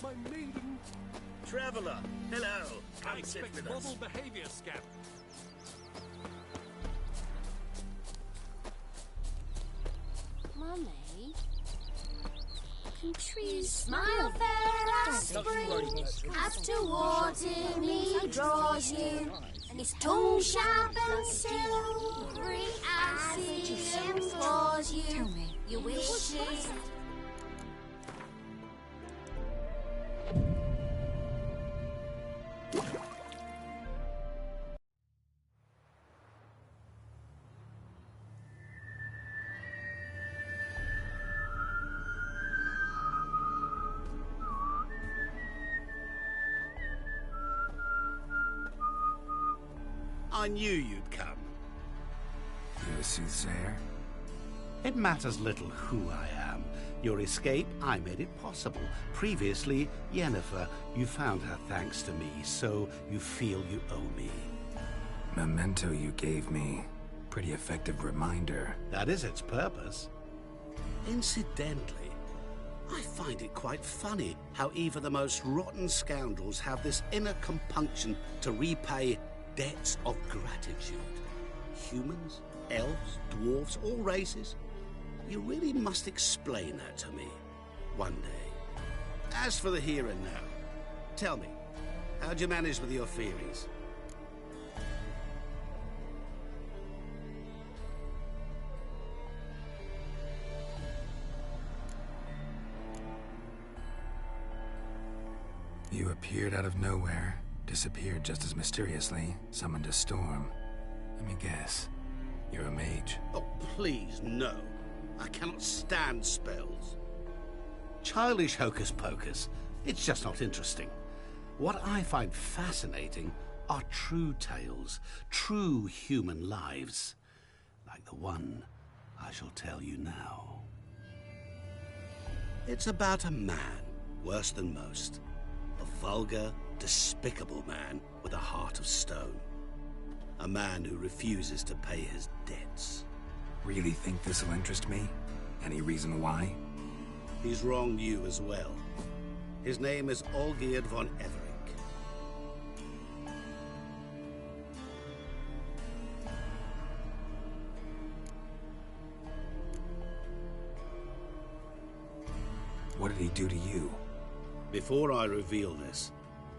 My maiden. Traveler, hello. I Come sit expect with us. model behavior, Scamp. Mummy? Can trees smile fair as spring, as towards him he draws you, and his tongue sharp and silvery as he implores you. Tell me. Your wishes. I knew you'd come. You a soothsayer? It matters little who I am. Your escape, I made it possible. Previously, Yennefer, you found her thanks to me, so you feel you owe me. Memento you gave me. Pretty effective reminder. That is its purpose. Incidentally, I find it quite funny how even the most rotten scoundrels have this inner compunction to repay debts of gratitude. Humans, elves, dwarves, all races. You really must explain that to me one day. As for the here and now, tell me, how'd you manage with your theories? You appeared out of nowhere, disappeared just as mysteriously, summoned a storm. Let me guess. You're a mage. Oh, please, no. I cannot stand spells. Childish hocus pocus. It's just not interesting. What I find fascinating are true tales, true human lives, like the one I shall tell you now. It's about a man, worse than most. A vulgar, despicable man with a heart of stone. A man who refuses to pay his debts. Really think this'll interest me? Any reason why? He's wronged you as well. His name is Olgierd von Everec. What did he do to you? Before I reveal this,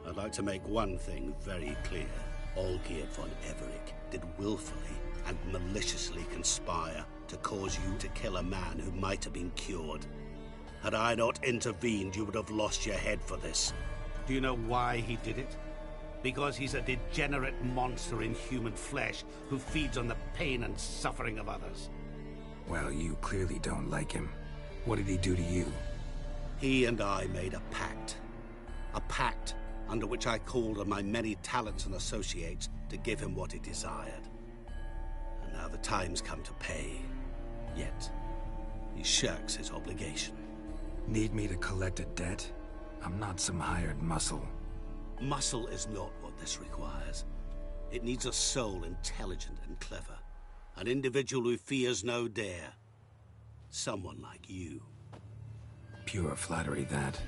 I'd like to make one thing very clear. Olgierd von Everec did willfully and maliciously conspire to cause you to kill a man who might have been cured. Had I not intervened, you would have lost your head for this. Do you know why he did it? Because he's a degenerate monster in human flesh who feeds on the pain and suffering of others. Well, you clearly don't like him. What did he do to you? He and I made a pact. A pact under which I called on my many talents and associates to give him what he desired. And now the time's come to pay. Yet, he shirks his obligation. Need me to collect a debt? I'm not some hired muscle. Muscle is not what this requires. It needs a soul intelligent and clever. An individual who fears no dare. Someone like you. Pure flattery, that.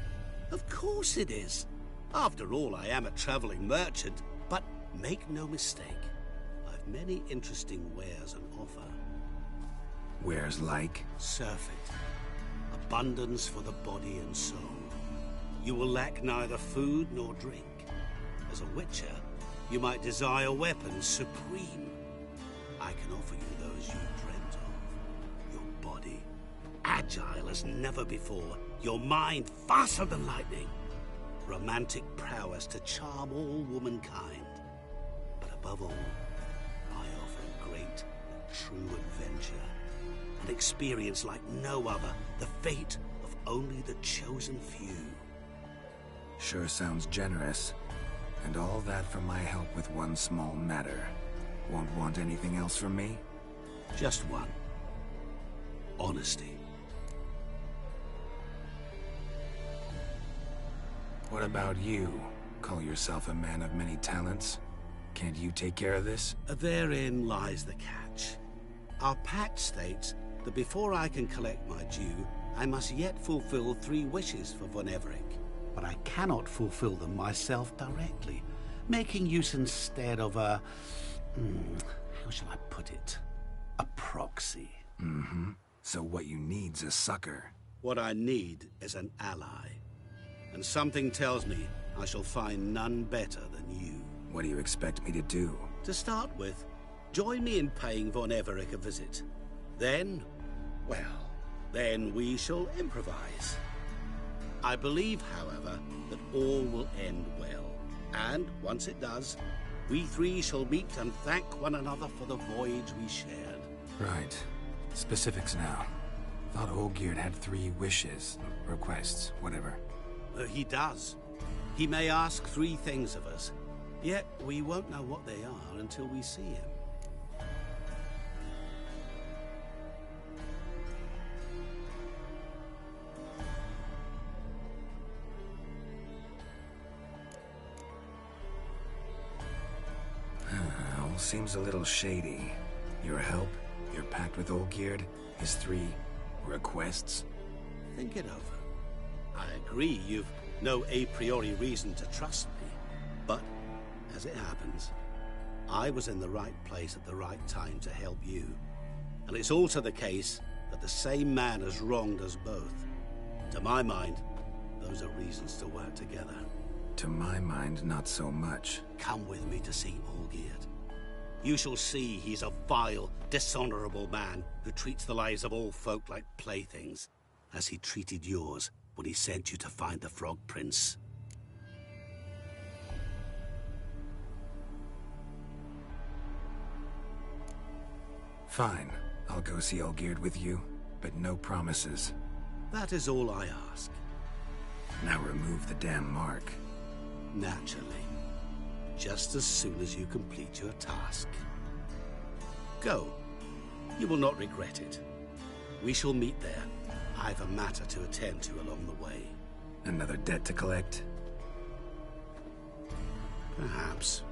Of course it is. After all, I am a traveling merchant. But make no mistake, I've many interesting wares on offer. Wares like? Surfeit. Abundance for the body and soul. You will lack neither food nor drink. As a witcher, you might desire weapons supreme. I can offer you those you dreamt of. Your body, agile as never before. Your mind, faster than lightning. Romantic prowess to charm all womankind. But above all, I offer great and true adventure. An experience like no other. The fate of only the chosen few. Sure sounds generous. And all that for my help with one small matter. Won't want anything else from me? Just one. Honesty. What about you? Call yourself a man of many talents? Can't you take care of this? Therein lies the catch. Our pact states that before I can collect my due, I must yet fulfill 3 wishes for von Everec. but I cannot fulfill them myself directly, making use instead of a... how shall I put it? A proxy. So what you need's a sucker. What I need is an ally. And something tells me I shall find none better than you. What do you expect me to do? To start with, join me in paying Von Everec a visit. Then, well, then we shall improvise. I believe, however, that all will end well. And once it does, we three shall meet and thank one another for the voyage we shared. Right. Specifics now. Thought Olgierd had 3 wishes, requests, whatever. He does. He may ask 3 things of us, yet we won't know what they are until we see him. All seems a little shady. Your help, your pact with Olgierd, his 3 requests. Think it over. I agree you've no a priori reason to trust me, but as it happens, I was in the right place at the right time to help you. And it's also the case that the same man has wronged us both. To my mind, those are reasons to work together. To my mind, not so much. Come with me to see Olgierd. You shall see he's a vile, dishonorable man who treats the lives of all folk like playthings, as he treated yours when he sent you to find the Frog Prince. Fine. I'll go see Olgierd with you, but no promises. That is all I ask. Now remove the damn mark. Naturally. Just as soon as you complete your task. Go. You will not regret it. We shall meet there. I've a matter to attend to along the way. Another debt to collect? Perhaps.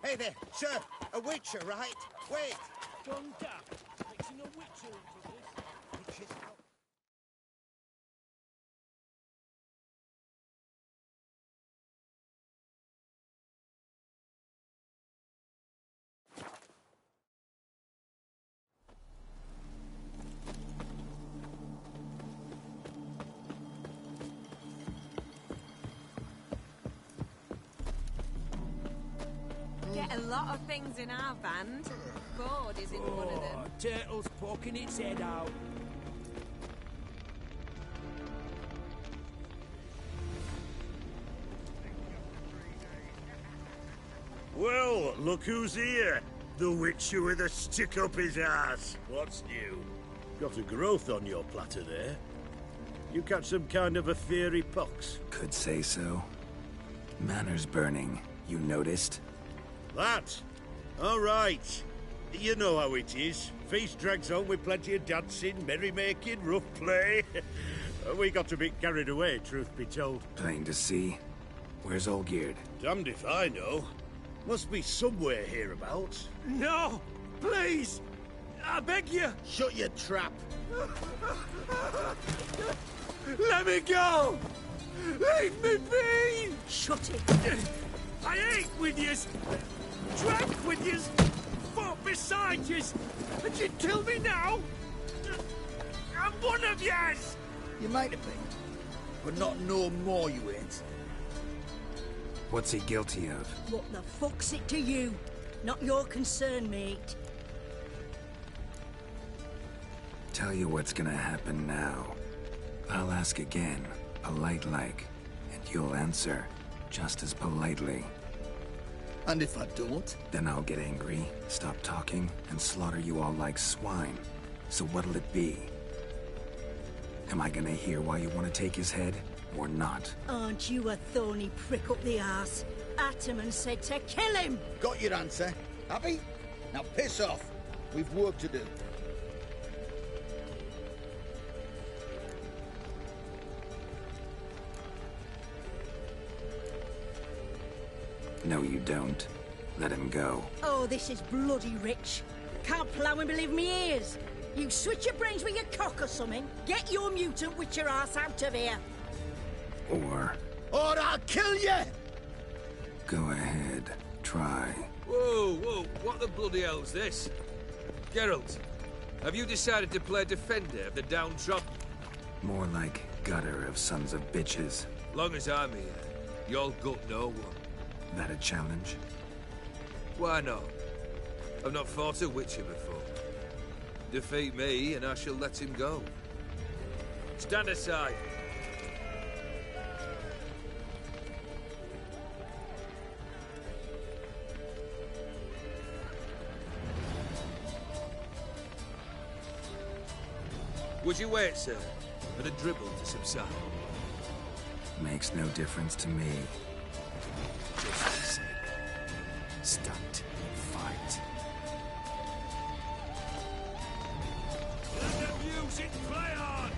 Hey there, sir. A witcher, right? Wait. One gap. Mixing a witcher into this. Witches out. Get a lot of things in our band. Board is in one of them. Turtle's poking its head out. Well, look who's here. The Witcher with a stick up his ass. What's new? Got a growth on your platter there. You catch some kind of a fiery pox? Could say so. Manor's burning. You noticed? That? All right. You know how it is. Feast drags on with plenty of dancing, merrymaking, rough play. We got a bit carried away, truth be told. Plain to see. Where's Olgierd? Damned if I know. Must be somewhere hereabouts. No! Please! I beg you! Shut your trap. Let me go! Leave me be! Shut it. I ate with yous! Drank with yous! Fought beside yous! And you'd kill me now? I'm one of yous! You might have been, but not no more you ain't. What's he guilty of? What the fuck's it to you? Not your concern, mate. Tell you what's gonna happen now. I'll ask again, polite-like, and you'll answer just as politely. And if I don't? Then I'll get angry, stop talking, and slaughter you all like swine. So what'll it be? Am I gonna hear why you want to take his head, or not? Aren't you a thorny prick up the arse? Ataman said to kill him! Got your answer. Happy? Now piss off. We've work to do. No, you don't. Let him go. Oh, this is bloody rich. Can't plough and believe me ears. You switch your brains with your cock or something. Get your mutant witcher ass out of here. Or I'll kill you! go ahead, try. Whoa, whoa, what the bloody hell's this? Geralt, have you decided to play defender of the downtrodden? More like gutter of sons of bitches. Long as I'm here, you'll gut no one. That a challenge? Why not? I've not fought a Witcher before. Defeat me, and I shall let him go. Stand aside. Would you wait, sir, for the dribble to subside? Makes no difference to me. Just the same. Stand and fight. Let the music play on!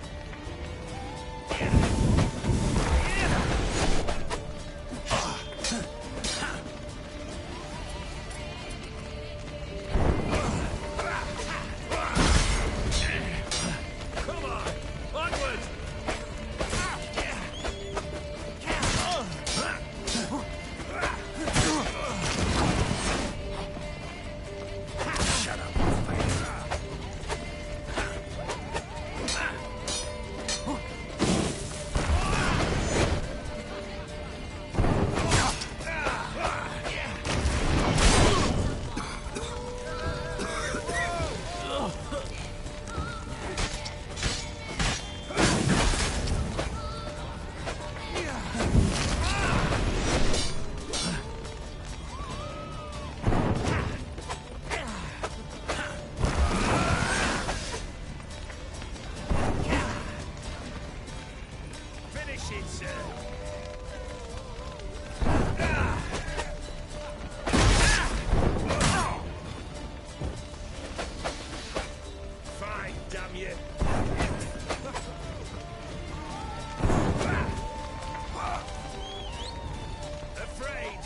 Come on! Onward! Shut up and fight. Finish it, sir! Fine, damn you! Afraid!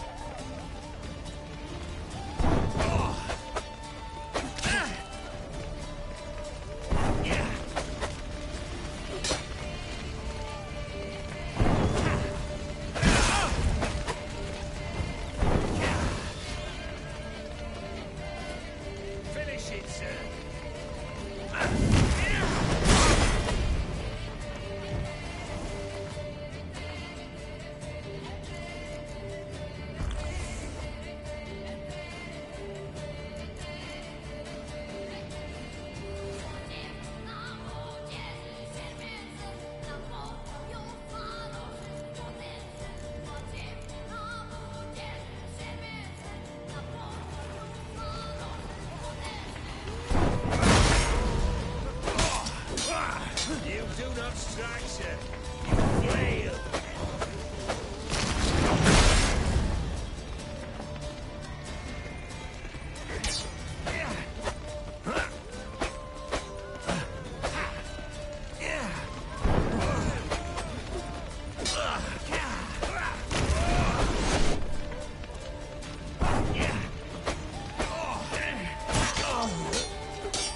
do not strike, sir. Flail!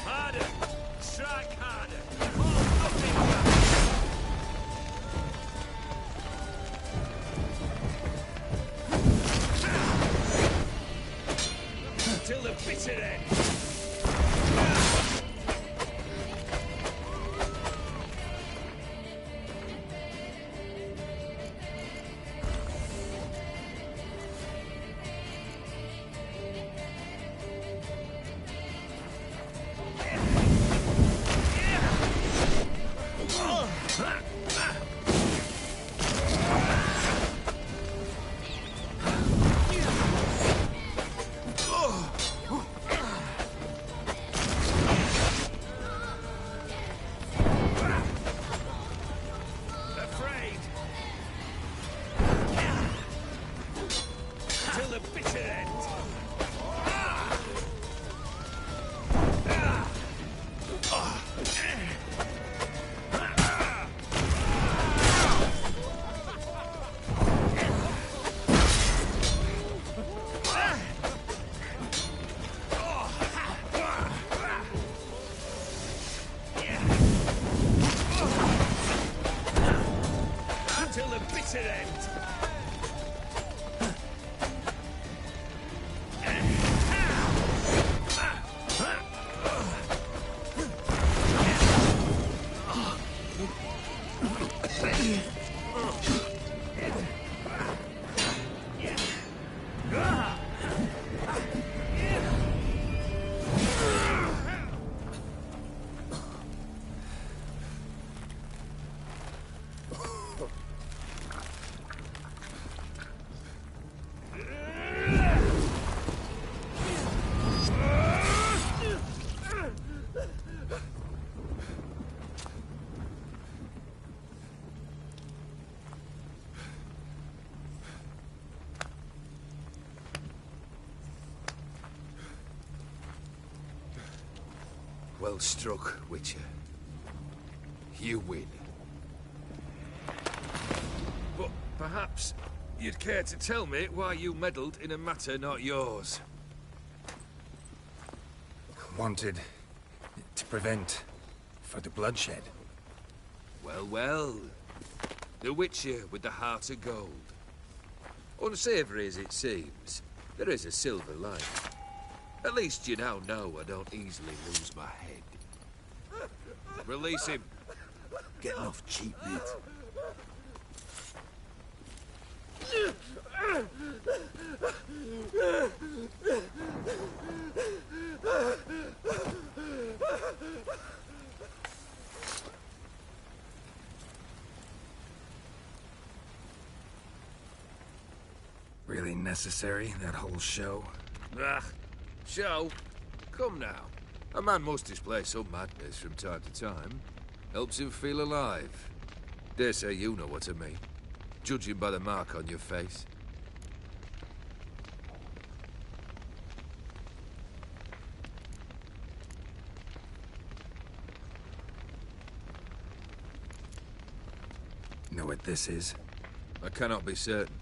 Harder! Strike harder! Till the bitter end! Afraid! Till the bitter end! Till the bitter end! Well struck, Witcher. You win. But perhaps you'd care to tell me why you meddled in a matter not yours. Wanted to prevent further bloodshed. Well, well. The Witcher with the heart of gold. Unsavoury as it seems, there is a silver lining. At least you now know I don't easily lose my head. Release him. Getting off cheap, mate. Really necessary, that whole show? Ah, show? Come now. A man must display some madness from time to time. Helps him feel alive. Dare say you know what I mean. Judging by the mark on your face. Know what this is? I cannot be certain,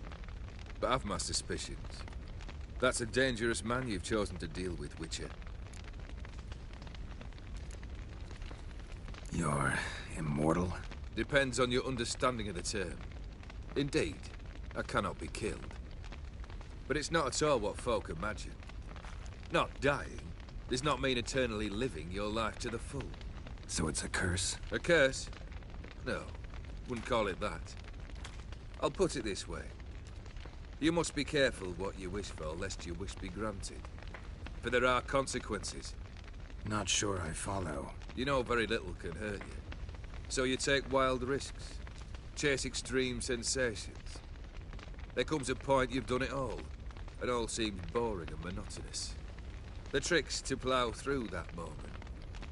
but I've my suspicions. That's a dangerous man you've chosen to deal with, Witcher. You're immortal? Depends on your understanding of the term. Indeed, I cannot be killed. But it's not at all what folk imagine. Not dying does not mean eternally living your life to the full. So it's a curse? A curse? No, wouldn't call it that. I'll put it this way. You must be careful what you wish for, lest your wish be granted. For there are consequences. Not sure I follow. You know very little can hurt you. So you take wild risks. Chase extreme sensations. There comes a point you've done it all, and all seems boring and monotonous. The trick's to plough through that moment.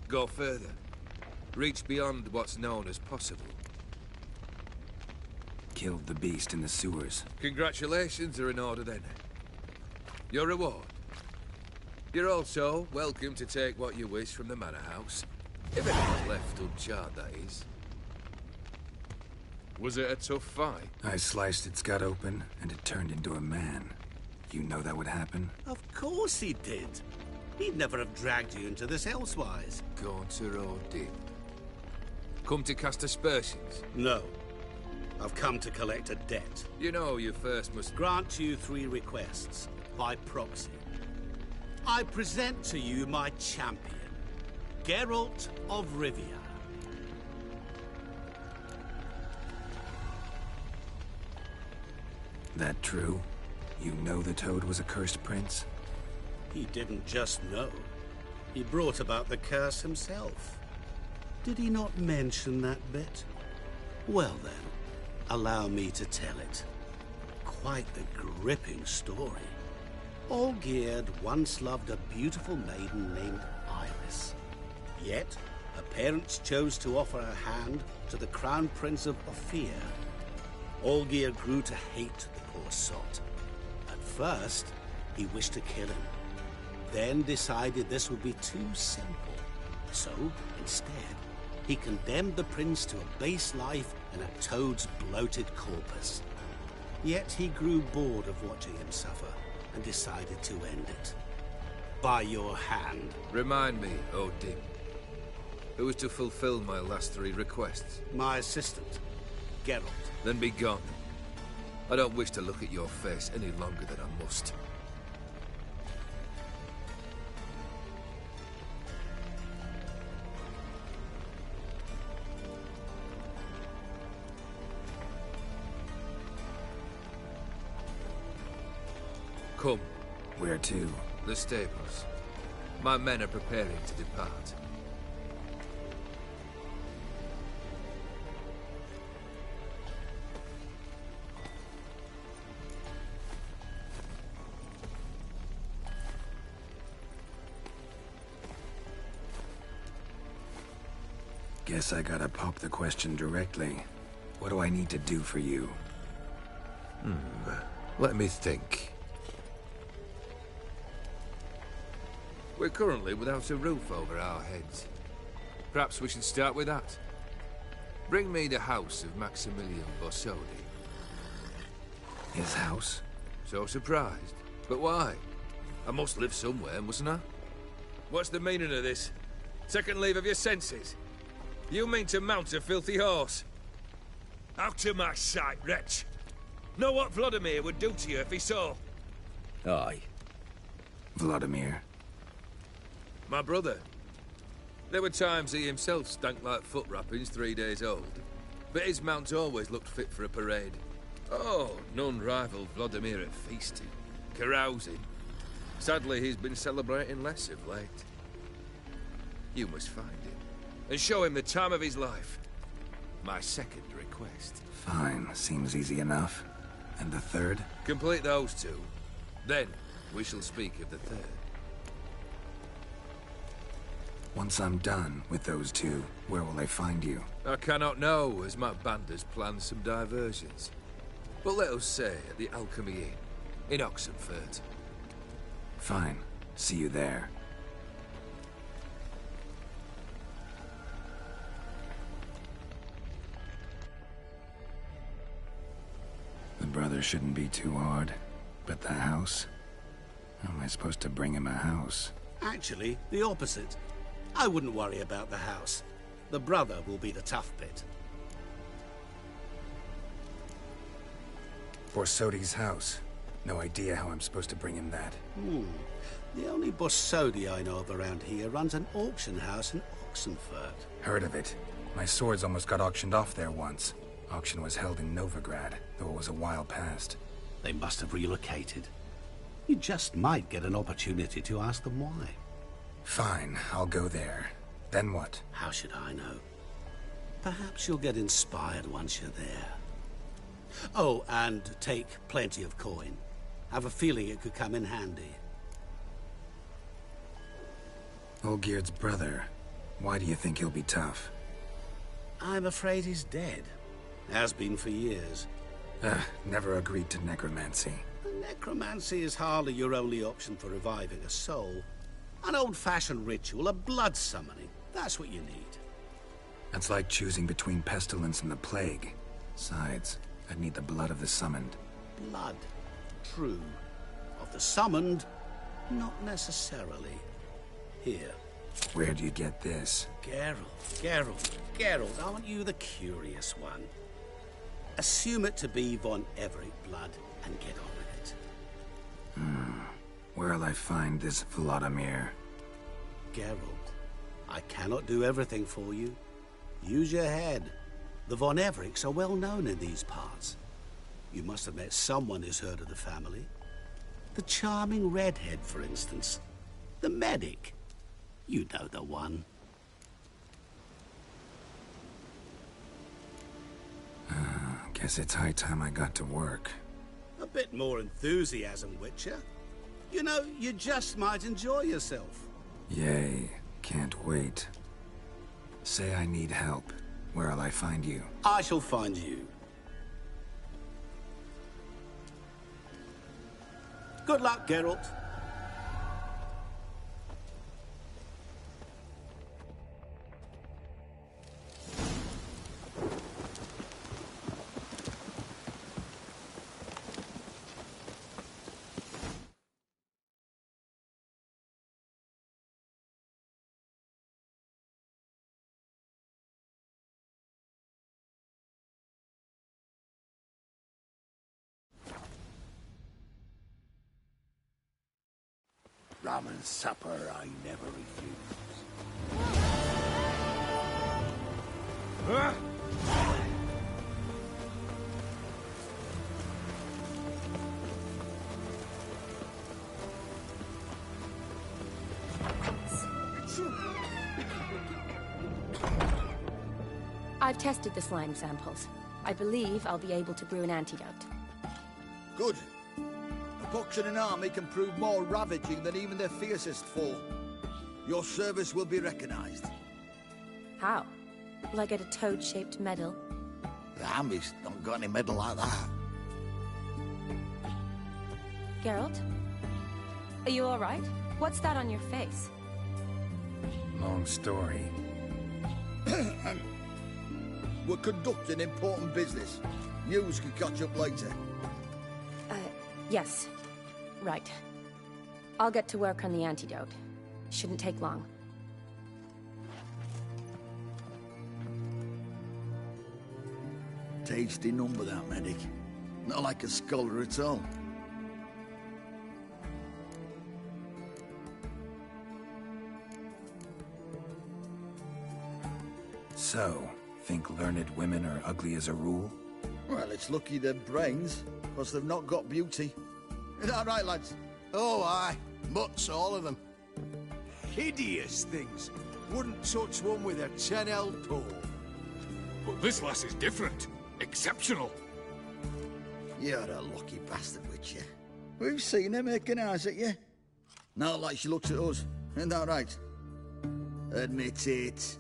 Go further. Reach beyond what's known as possible. Killed the beast in the sewers. Congratulations are in order then. Your reward. You're also welcome to take what you wish from the manor house. If anything's left uncharred, that is. Was it a tough fight? I sliced its gut open, and it turned into a man. You know that would happen? Of course he did. He'd never have dragged you into this elsewise. Gaunter or Dim? Come to cast aspersions? No. I've come to collect a debt. You know you first must... Grant you 3 requests, by proxy. I present to you my champion, Geralt of Rivia. That true? You know the Toad was a cursed prince? He didn't just know. He brought about the curse himself. Did he not mention that bit? Well then, allow me to tell it. Quite the gripping story. Olgierd once loved a beautiful maiden named Iris. Yet, her parents chose to offer her hand to the Crown Prince of Ophir. Olgierd grew to hate the poor sot. At first, he wished to kill him. Then decided this would be too simple. So, instead, he condemned the prince to a base life in a toad's bloated corpus. Yet he grew bored of watching him suffer and decided to end it. By your hand. Remind me, Dim. Who was to fulfill my last 3 requests? My assistant, Geralt. Then be gone. I don't wish to look at your face any longer than I must. Come. Where to? The stables. My men are preparing to depart. Guess I gotta pop the question directly. What do I need to do for you? Let me think. We're currently without a roof over our heads. Perhaps we should start with that. Bring me the house of Maximilian Borsodi. His house? So surprised. But why? I must live somewhere, mustn't I? What's the meaning of this? Second leave of your senses? You mean to mount a filthy horse? Out of my sight, wretch! Know what Vladimir would do to you if he saw? Aye. Vladimir. My brother. There were times he himself stank like foot wrappings 3 days old. But his mount always looked fit for a parade. Oh, none rivaled Vladimir at feasting, carousing. Sadly, he's been celebrating less of late. You must find him, and show him the time of his life. My second request. Fine, seems easy enough. And the third? Complete those 2. Then, we shall speak of the third. Once I'm done with those 2, where will I find you? I cannot know, as my band has planned some diversions. But let us say at the Alchemy Inn, in Oxenfurt. Fine. See you there. The brother shouldn't be too hard. But the house? How am I supposed to bring him a house? Actually, the opposite. I wouldn't worry about the house. The brother will be the tough bit. Borsodi's house. No idea how I'm supposed to bring him that. The only Borsodi I know of around here runs an auction house in Oxenfurt. Heard of it. My swords almost got auctioned off there once. Auction was held in Novigrad, though it was a while past. They must have relocated. You just might get an opportunity to ask them why. Fine, I'll go there. Then what? How should I know? Perhaps you'll get inspired once you're there. Oh, and take plenty of coin. Have a feeling it could come in handy. Olgierd's brother. Why do you think he'll be tough? I'm afraid he's dead. Has been for years. Never agreed to necromancy. Necromancy is hardly your only option for reviving a soul. An old-fashioned ritual, a blood summoning. That's what you need. That's like choosing between pestilence and the plague. Besides, I'd need the blood of the summoned. Blood. True. Of the summoned, not necessarily. Here. Where do you get this? Geralt, aren't you the curious one? Assume it to be von Everett blood and get on with it. Where'll I find this Vladimir? Geralt, I cannot do everything for you. Use your head. The von Evericks are well known in these parts. You must have met someone who's heard of the family. The charming redhead, for instance. The medic. You know the one. Guess it's high time I got to work. A bit more enthusiasm, Witcher. You know, you just might enjoy yourself. Yay, can't wait. Say I need help. Where'll I find you? I shall find you. Good luck, Geralt. Ramen supper I never refuse. I've tested the slime samples. I believe I'll be able to brew an antidote. Good. A pox in an army can prove more ravaging than even their fiercest foe. Your service will be recognized. How? Will I get a toad-shaped medal? The army's not got any medal like that. Geralt? Are you all right? What's that on your face? Long story. We're conducting important business. News can catch up later. Yes. Right. I'll get to work on the antidote. Shouldn't take long. Tasty number, that medic. Not like a scholar at all. So, think learned women are ugly as a rule? Well, it's lucky they're brains, because they've not got beauty. Is that right, lads? Oh, aye. Mutts, all of them. Hideous things. Wouldn't touch one with a 10L pole. But this lass is different. Exceptional. You're a lucky bastard, Witcher. We've seen her making eyes at you. Not like she looks at us. Isn't that right? Admit it.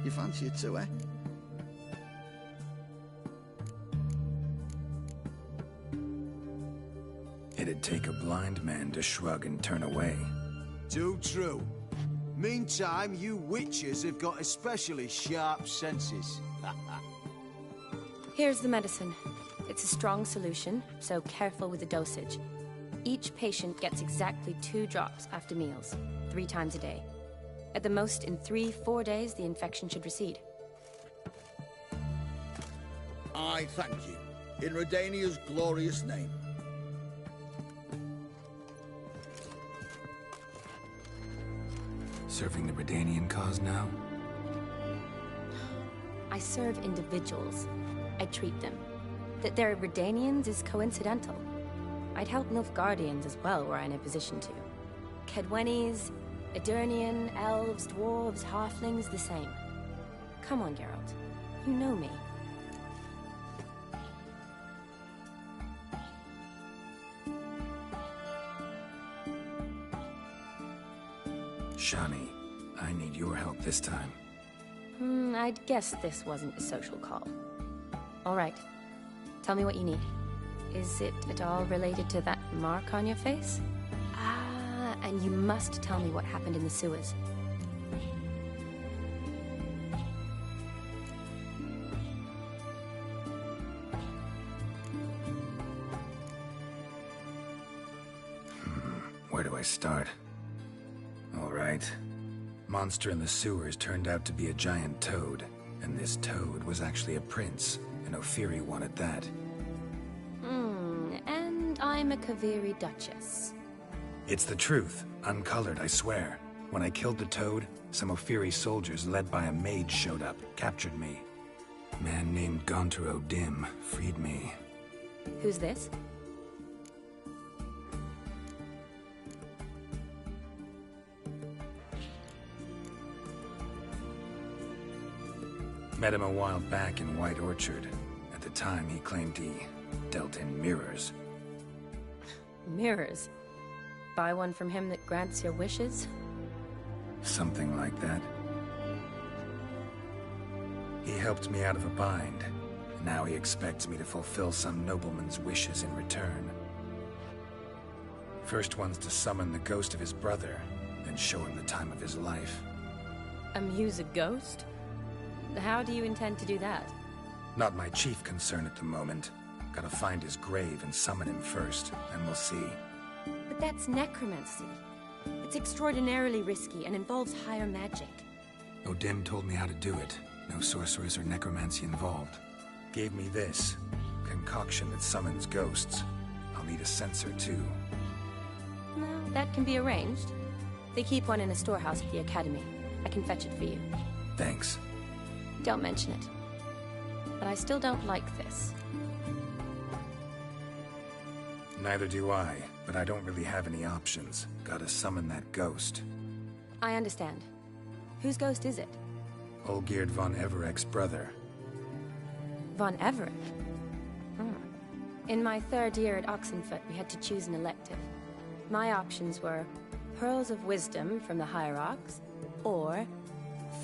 You fancy it too, eh? It'd take a blind man to shrug and turn away. Too true. Meantime, you witches have got especially sharp senses. Here's the medicine. It's a strong solution, so careful with the dosage. Each patient gets exactly 2 drops after meals, 3 times a day. At the most, in 3-4 days, the infection should recede. I thank you. In Redania's glorious name. Serving the Redanian cause now? I serve individuals. I treat them. That they're Redanians is coincidental. I'd help Nilfgaardians as well were I in a position to. Kaedwenis, Edirnian, elves, dwarves, halflings, the same. Come on, Geralt. You know me. Shani, I need your help this time. I'd guess this wasn't a social call. All right. Tell me what you need. Is it at all related to that mark on your face? Ah, and you must tell me what happened in the sewers. Where do I start? All right. Monster in the sewers turned out to be a giant toad, and this toad was actually a prince, and Ophiri wanted that. And I'm a Kaviri Duchess. It's the truth, uncolored, I swear. When I killed the toad, some Ophiri soldiers led by a mage showed up, captured me. A man named Gontar O'Dim freed me. Who's this? Met him a while back in White Orchard. At the time, he claimed he dealt in mirrors. Mirrors? Buy one from him that grants your wishes? Something like that. He helped me out of a bind. Now he expects me to fulfill some nobleman's wishes in return. First one's to summon the ghost of his brother, then show him the time of his life. Amuse a ghost? How do you intend to do that? Not my chief concern at the moment. Gotta find his grave and summon him first, and we'll see. But that's necromancy. It's extraordinarily risky and involves higher magic. O'Dim told me how to do it. No sorcerers or necromancy involved. Gave me this. Concoction that summons ghosts. I'll need a censer too. No, that can be arranged. They keep one in a storehouse at the academy. I can fetch it for you. Thanks. Don't mention it. But I still don't like this. Neither do I, but I don't really have any options. Gotta summon that ghost. I understand. Whose ghost is it? Olgierd von Everek's brother. Von Everek? In my third year at Oxenfoot, we had to choose an elective. My options were Pearls of Wisdom from the Hierarchs, or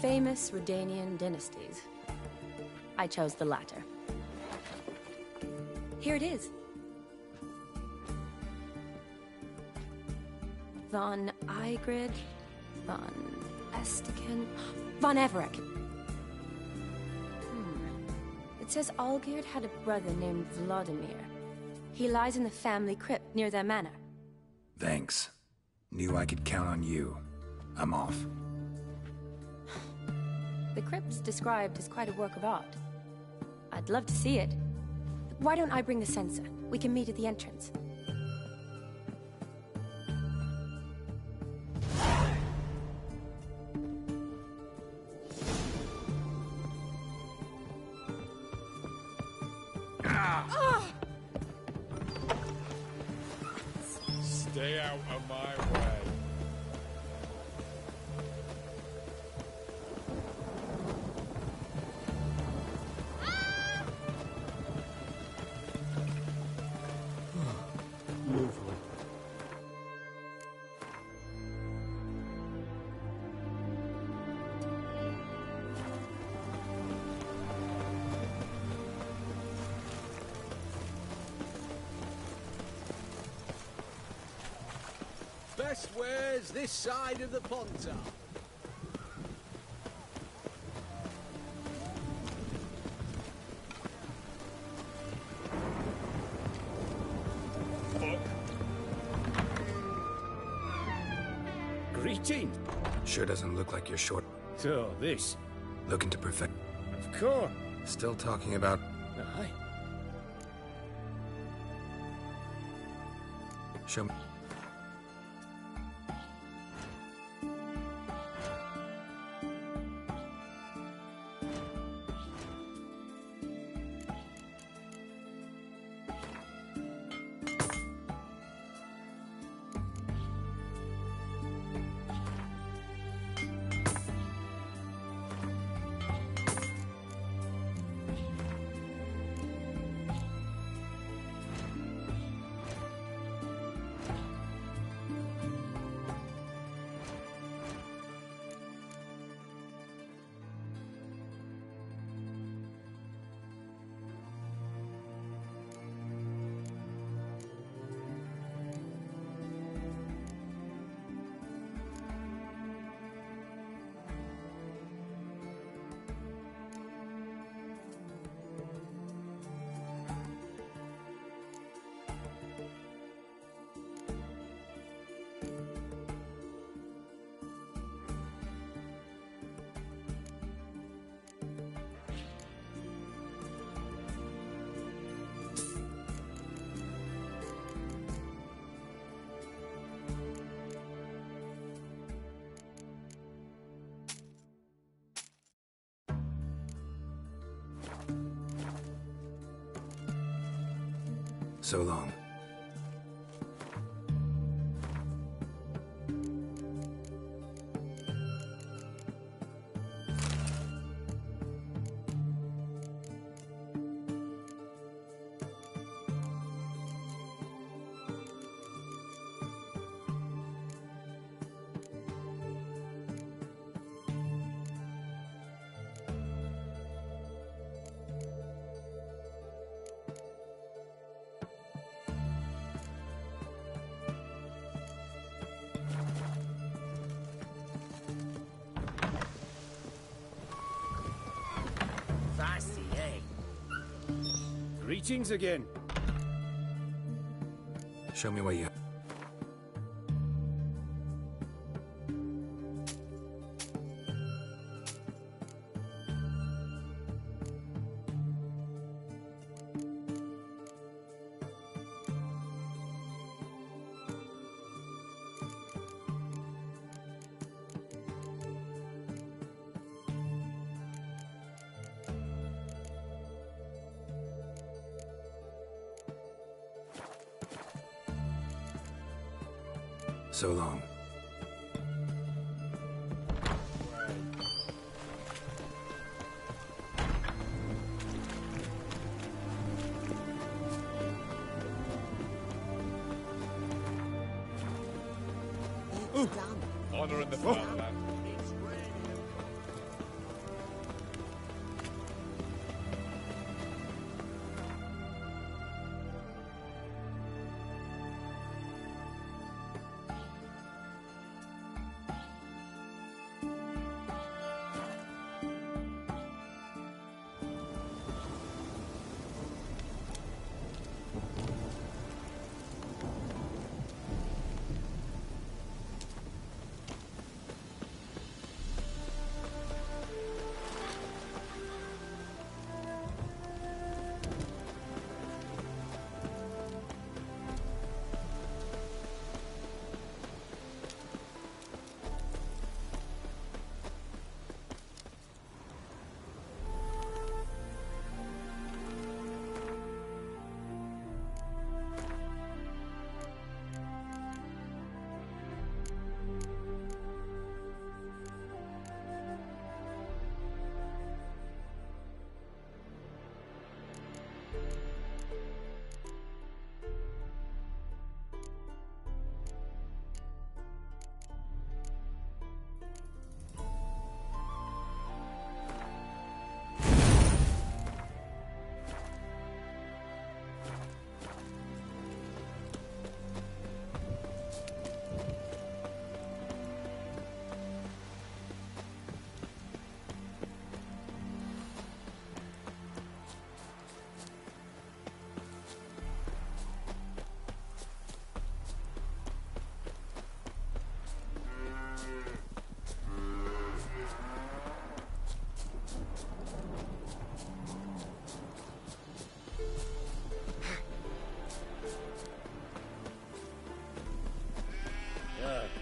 famous Redanian dynasties. I chose the latter. Here it is. Von Igrid, von Estiken, von Everek. It says Olgierd had a brother named Vladimir. He lies in the family crypt near their manor. Thanks. Knew I could count on you. I'm off. The crypt's described as quite a work of art. I'd love to see it. Why don't I bring the censer? We can meet at the entrance. Stay out of my way. Best wares this side of the Pontar. Greeting. Sure doesn't look like you're short. So, this? Looking to perfect. Of course. Still talking about... Aye. Show me. So long. Fancy, eh? Greetings again. Show me what you... So long. Honor in the fatherland.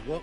What?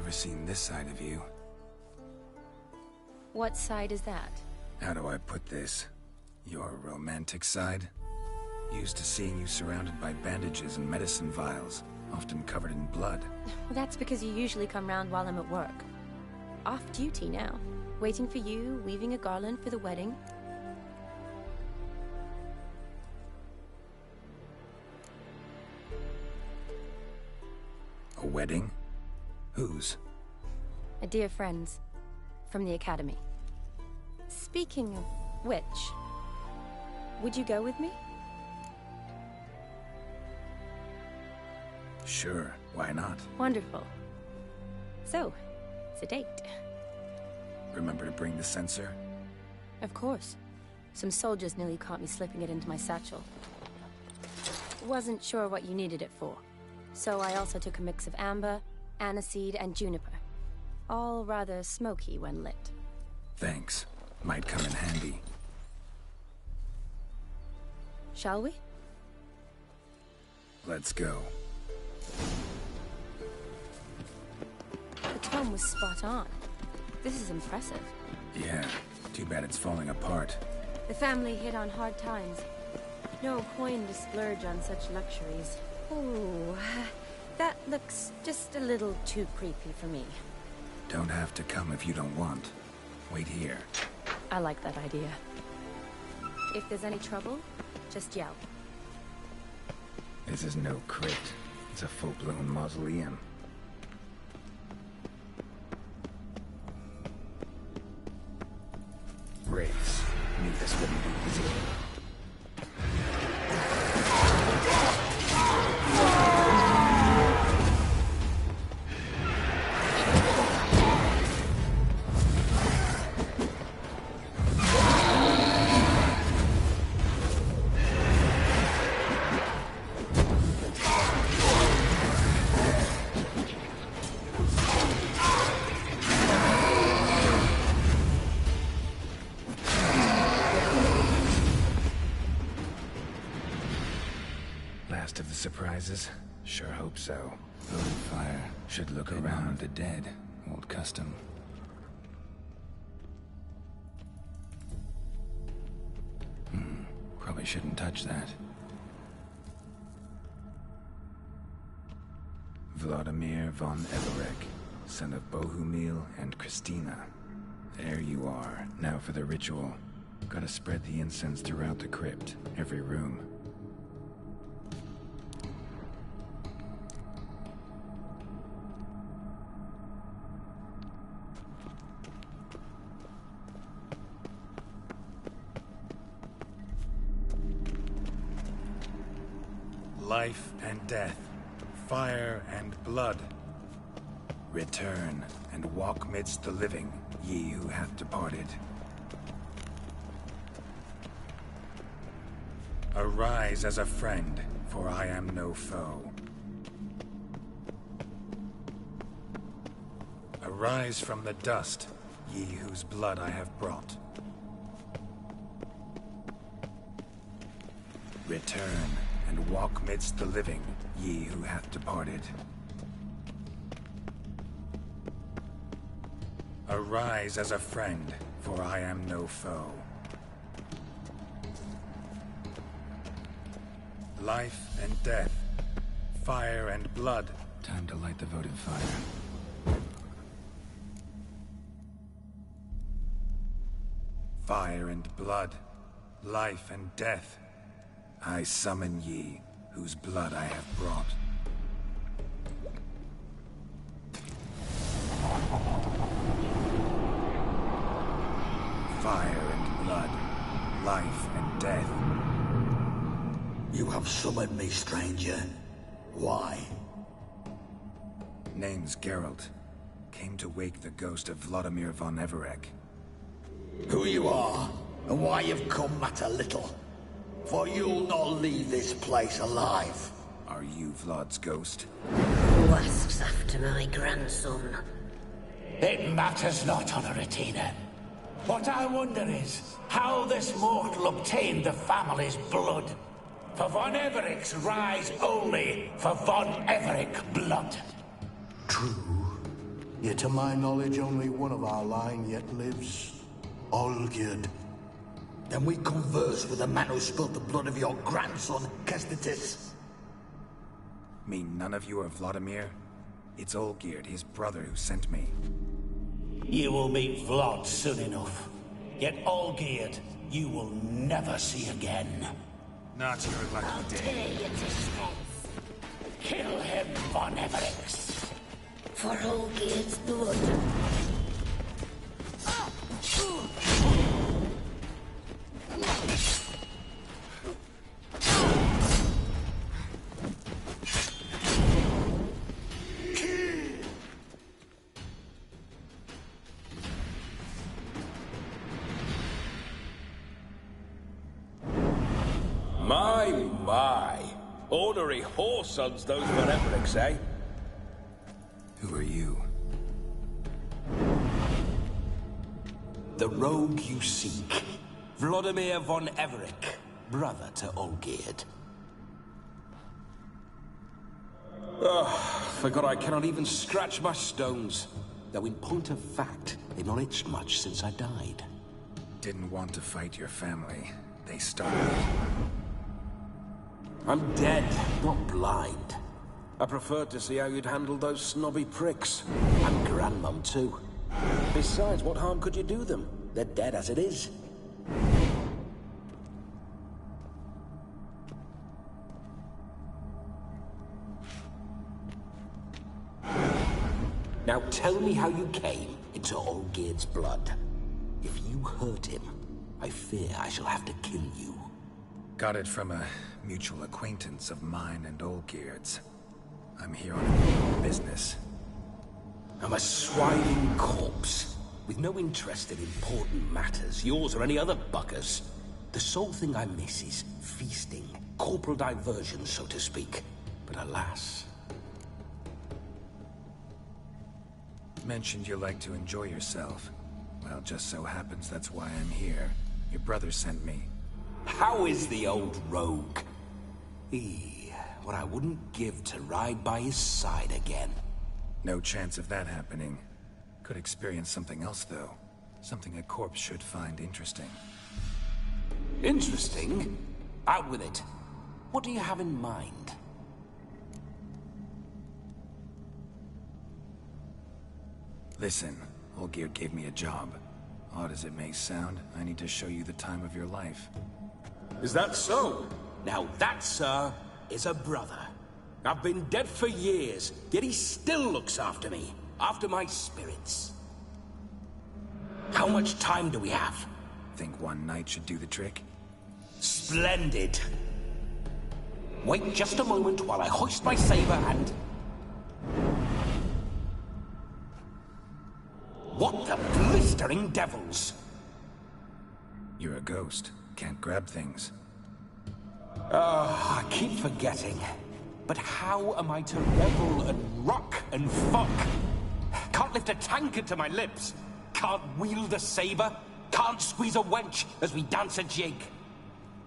never seen this side of you. What side is that? How do I put this? Your romantic side? Used to seeing you surrounded by bandages and medicine vials, often covered in blood. Well, that's because you usually come round while I'm at work. Off duty now. Waiting for you, weaving a garland for the wedding. A wedding? Whose? A dear friend's. From the academy. Speaking of which, would you go with me? Sure, why not? Wonderful. So, it's a date. Remember to bring the censer? Of course. Some soldiers nearly caught me slipping it into my satchel. Wasn't sure what you needed it for. So I also took a mix of amber, aniseed, and juniper. All rather smoky when lit. Thanks. Might come in handy. Shall we? Let's go. The tome was spot on. This is impressive. Yeah, too bad it's falling apart. The family hit on hard times. No coin to splurge on such luxuries. Ooh, that looks just a little too creepy for me. Don't have to come if you don't want. Wait here. I like that idea. If there's any trouble, just yell. This is no crypt. It's a full-blown mausoleum. Wraiths. Knew this wouldn't be easy. Last of the surprises? Sure hope so. Votive fire should look around the dead. Old custom. Probably shouldn't touch that. Vladimir von Everek, son of Bohumil and Christina. There you are. Now for the ritual. Gotta spread the incense throughout the crypt, every room. Life and death, fire and blood. Return and walk midst the living, ye who hath departed. Arise as a friend, for I am no foe. Arise from the dust, ye whose blood I have brought. Return and walk midst the living, ye who hath departed. Arise as a friend, for I am no foe. Life and death, fire and blood. Time to light the votive fire. Fire and blood, life and death. I summon ye, whose blood I have brought. Fire and blood, life and death. You have summoned me, stranger. Why? Name's Geralt. Came to wake the ghost of Vladimir von Everek. Who you are, and why you've come matter little. For you'll not leave this place alive. Are you Vlad's ghost? Who asks after my grandson? It matters not, Honoratina. What I wonder is how this mortal obtained the family's blood. For von Everek's rise only for von Everek blood. True. Yet to my knowledge, only one of our line yet lives. Olgierd. Then we converse with the man who spilled the blood of your grandson, Kestetis. Mean none of you are Vladimir? It's Olgierd, his brother, who sent me. You will meet Vlad soon enough. Yet Olgierd, you will never see again. Not your lucky day. Kill him, Von Everix. For Olgierd's blood. My. Ornery whoresons those Von Everix, eh? Who are you? The rogue you seek. Vladimir von Everik, brother to Olgierd. Forgot I cannot even scratch my stones. Though in point of fact, they've not itched much since I died. Didn't want to fight your family. They started. I'm dead, not blind. I preferred to see how you'd handle those snobby pricks. And Grandmum, too. Besides, what harm could you do them? They're dead as it is. Now tell me how you came into Olgierd's blood. If you hurt him, I fear I shall have to kill you. Got it from a mutual acquaintance of mine and Olgierd's. I'm here on business. I'm a swiding corpse, with no interest in important matters, yours or any other buggers. The sole thing I miss is feasting, corporal diversion, so to speak. But alas... Mentioned you like to enjoy yourself. Well, just so happens that's why I'm here. Your brother sent me. How is the old rogue? What I wouldn't give to ride by his side again. No chance of that happening. Could experience something else, though. Something a corpse should find interesting. Interesting? Out with it. What do you have in mind? Listen, Olgierd gave me a job. Odd as it may sound, I need to show you the time of your life. Is that so? Now that, sir, is a brother. I've been dead for years, yet he still looks after me. After my spirits. How much time do we have? Think one night should do the trick? Splendid. Wait just a moment while I hoist my saber and... What the blistering devils? You're a ghost. Can't grab things. I keep forgetting. But how am I to revel and rock and fuck? Can't lift a tankard to my lips. Can't wield a saber. Can't squeeze a wench as we dance a jig.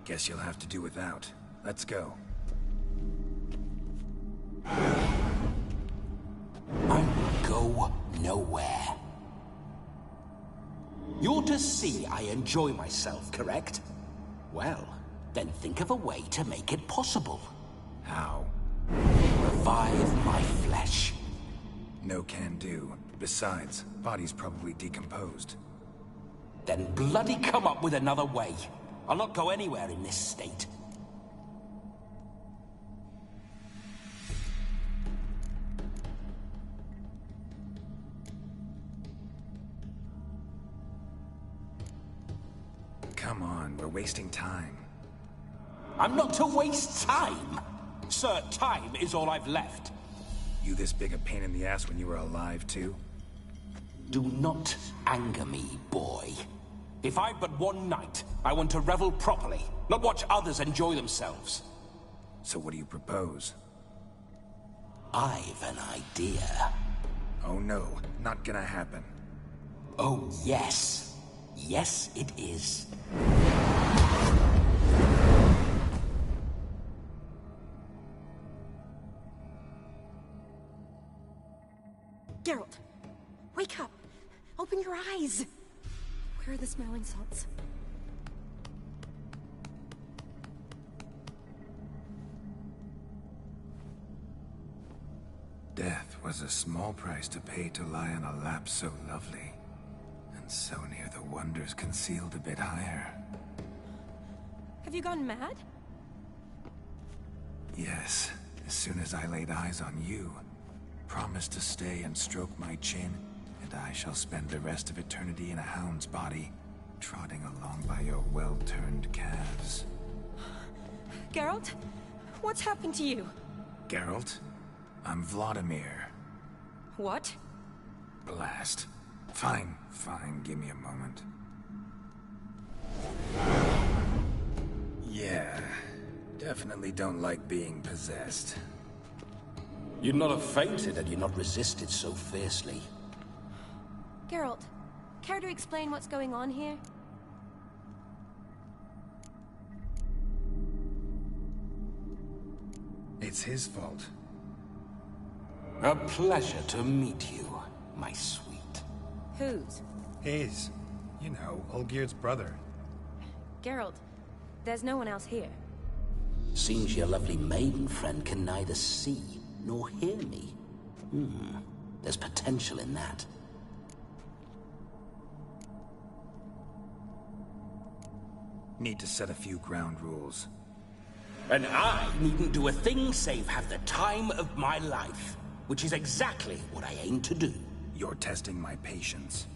Guess you'll have to do without. Let's go. I will go nowhere. You're to see I enjoy myself, correct? Well, then think of a way to make it possible. How? Revive my flesh. No can do. Besides, body's probably decomposed. Then bloody come up with another way. I'll not go anywhere in this state. Come on, we're wasting time. I'm not to waste time. Sir, time is all I've left. You this big a pain in the ass when you were alive, too? Do not anger me, boy. If I've but one night, I want to revel properly, not watch others enjoy themselves. So what do you propose? I've an idea. Oh no, not gonna happen. Oh yes. Yes, it is. Geralt, Please! Where are the smelling salts? Death was a small price to pay to lie on a lap so lovely, and so near the wonders concealed a bit higher. Have you gone mad? Yes, as soon as I laid eyes on you, promise to stay and stroke my chin, and I shall spend the rest of eternity in a hound's body, trotting along by your well-turned calves. Geralt? What's happened to you? Geralt? I'm Vladimir. What? Blast. Fine, give me a moment. Yeah, definitely don't like being possessed. You'd not have fainted had you not resisted so fiercely. Geralt, care to explain what's going on here? It's his fault. A pleasure to meet you, my sweet. Whose? His. You know, Olgerd's brother. Geralt, there's no one else here. Seems your lovely maiden friend can neither see nor hear me. There's potential in that. Need to set a few ground rules. And I needn't do a thing save have the time of my life, which is exactly what I aim to do. You're testing my patience.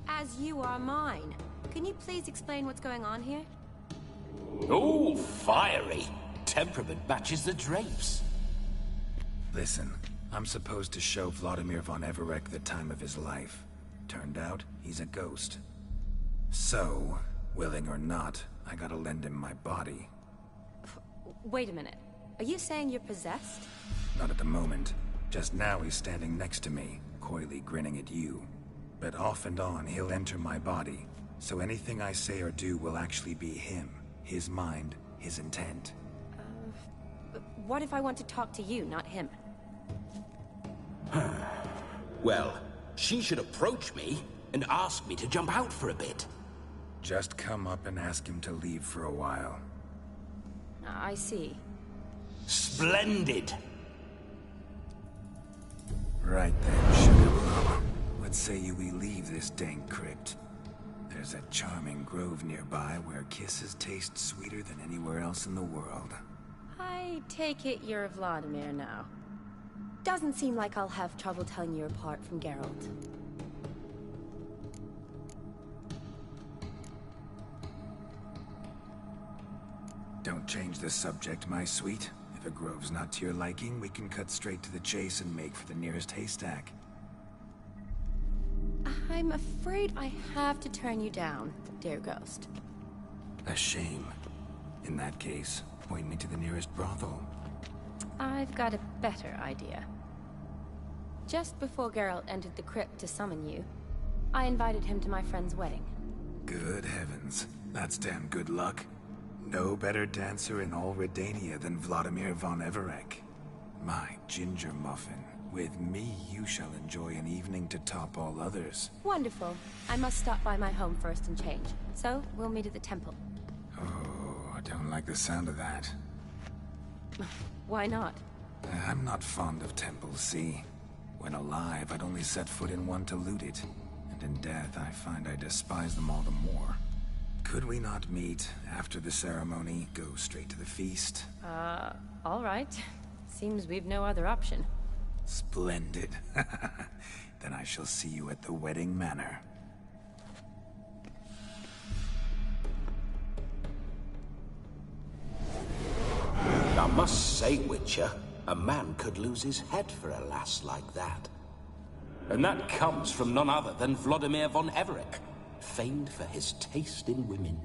As you are mine. Can you please explain what's going on here? Oh, fiery. Temperament matches the drapes. Listen, I'm supposed to show Vladimir von Everec the time of his life. Turned out, he's a ghost. So, willing or not, I gotta lend him my body. Wait a minute. Are you saying you're possessed? Not at the moment. Just now he's standing next to me, coyly grinning at you. But off and on, he'll enter my body. So anything I say or do will actually be him. His mind, his intent. What if I want to talk to you, not him? Well, she should approach me and ask me to jump out for a bit. Just come up and ask him to leave for a while. I see. Splendid! Right then, Sugar Plum. What say you we leave this dank crypt? There's a charming grove nearby where kisses taste sweeter than anywhere else in the world. I take it you're Vladimir now. Doesn't seem like I'll have trouble telling you apart from Geralt. Don't change the subject, my sweet. If a grove's not to your liking, we can cut straight to the chase and make for the nearest haystack. I'm afraid I have to turn you down, dear ghost. A shame. In that case, point me to the nearest brothel. I've got a better idea. Just before Geralt entered the crypt to summon you, I invited him to my friend's wedding. Good heavens. That's damn good luck. No better dancer in all Redania than Vladimir von Everec. My ginger muffin. With me, you shall enjoy an evening to top all others. Wonderful. I must stop by my home first and change. So, we'll meet at the temple. Oh, I don't like the sound of that. Why not? I'm not fond of temples, see? When alive, I'd only set foot in one to loot it. And in death, I find I despise them all the more. Could we not meet after the ceremony, go straight to the feast? All right. Seems we've no other option. Splendid. Then I shall see you at the wedding manor. I must say, Witcher, a man could lose his head for a lass like that. And that comes from none other than Vladimir von Everec, famed for his taste in women.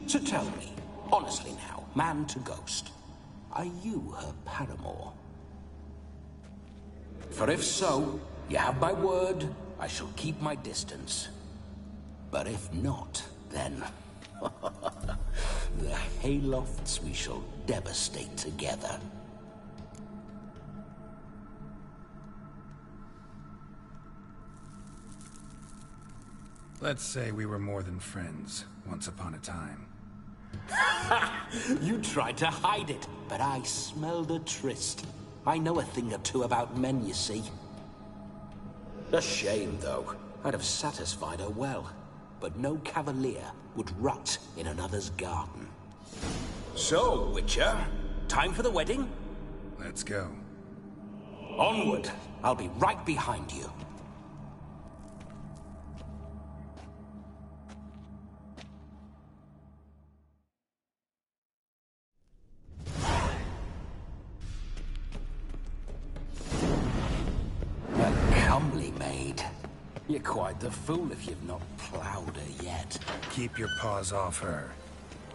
So tell me, honestly now, man to ghost, are you her paramour? For if so, you have my word, I shall keep my distance. But if not, then... the haylofts we shall devastate together. Let's say we were more than friends, once upon a time. You tried to hide it, but I smelled a tryst. I know a thing or two about men, you see. A shame, though. I'd have satisfied her well. But no cavalier would rot in another's garden. So, Witcher, time for the wedding? Let's go. Onward. I'll be right behind you. You're quite the fool if you've not plowed her yet. Keep your paws off her.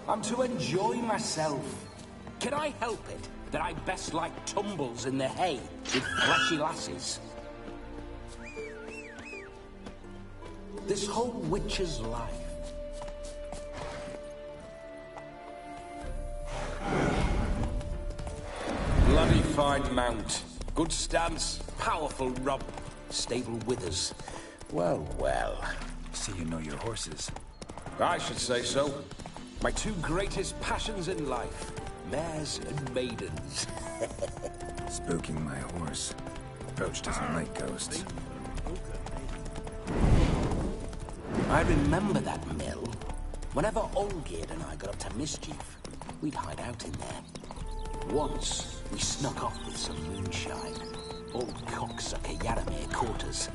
I'm to enjoy myself. Can I help it that I best like tumbles in the hay with fleshy lasses? This whole witcher's life. Bloody fine mount. Good stance, powerful rump, stable withers. Well, well. See you know your horses. I should say so. My two greatest passions in life. Mares and maidens. Spooking my horse. Approach doesn't like ghosts. I remember that mill. Whenever Olgierd and I got up to mischief, we'd hide out in there. Once, we snuck off with some moonshine. Old cocksucker Yaramir caught us.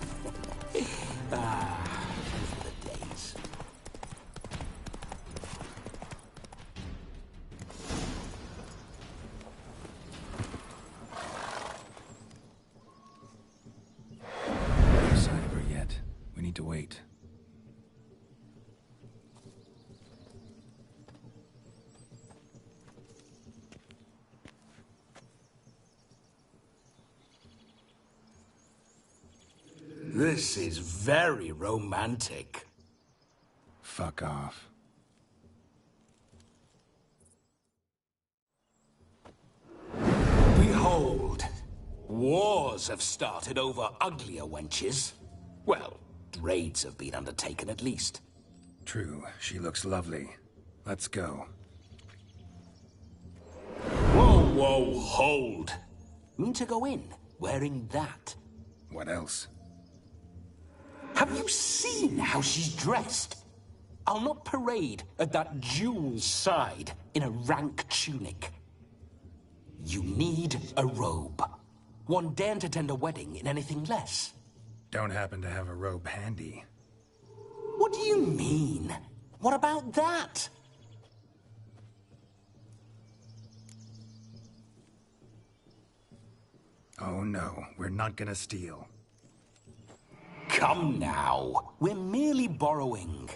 Ah, those were the days. No sign of her yet. We need to wait. This is very romantic. Fuck off. Behold, wars have started over uglier wenches. Well, raids have been undertaken at least. True, she looks lovely. Let's go. Whoa, whoa, hold. Mean to go in, wearing that. What else? Have you seen how she's dressed? I'll not parade at that jewel's side in a rank tunic. You need a robe. One daren't attend a wedding in anything less. Don't happen to have a robe handy. What do you mean? What about that? Oh no, we're not gonna steal. Come now, we're merely borrowing.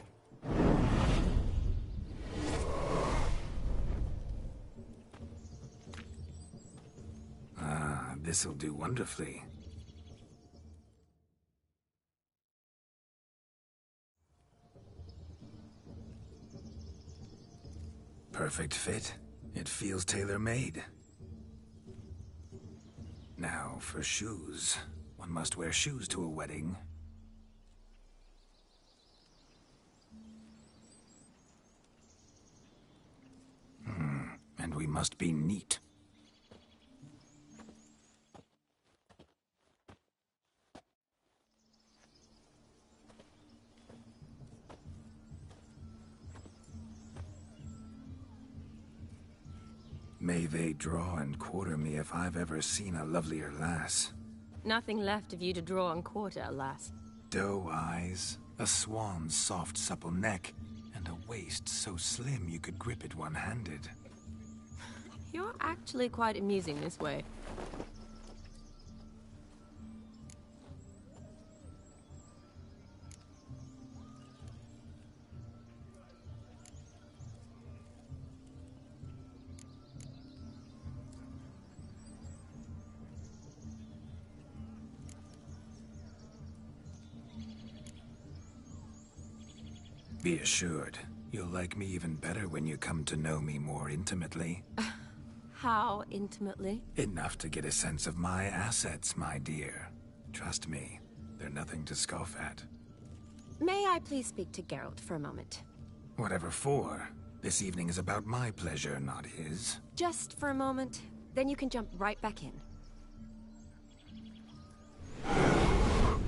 Ah, this'll do wonderfully. Perfect fit. It feels tailor-made. Now, for shoes. One must wear shoes to a wedding. And we must be neat. May they draw and quarter me if I've ever seen a lovelier lass. Nothing left of you to draw and quarter, alas. Doe eyes, a swan's soft supple neck, and a waist so slim you could grip it one-handed. You're actually quite amusing this way. Be assured, you'll like me even better when you come to know me more intimately. How intimately? Enough to get a sense of my assets, my dear. Trust me, they're nothing to scoff at. May I please speak to Geralt for a moment? Whatever for. This evening is about my pleasure, not his. Just for a moment, then you can jump right back in.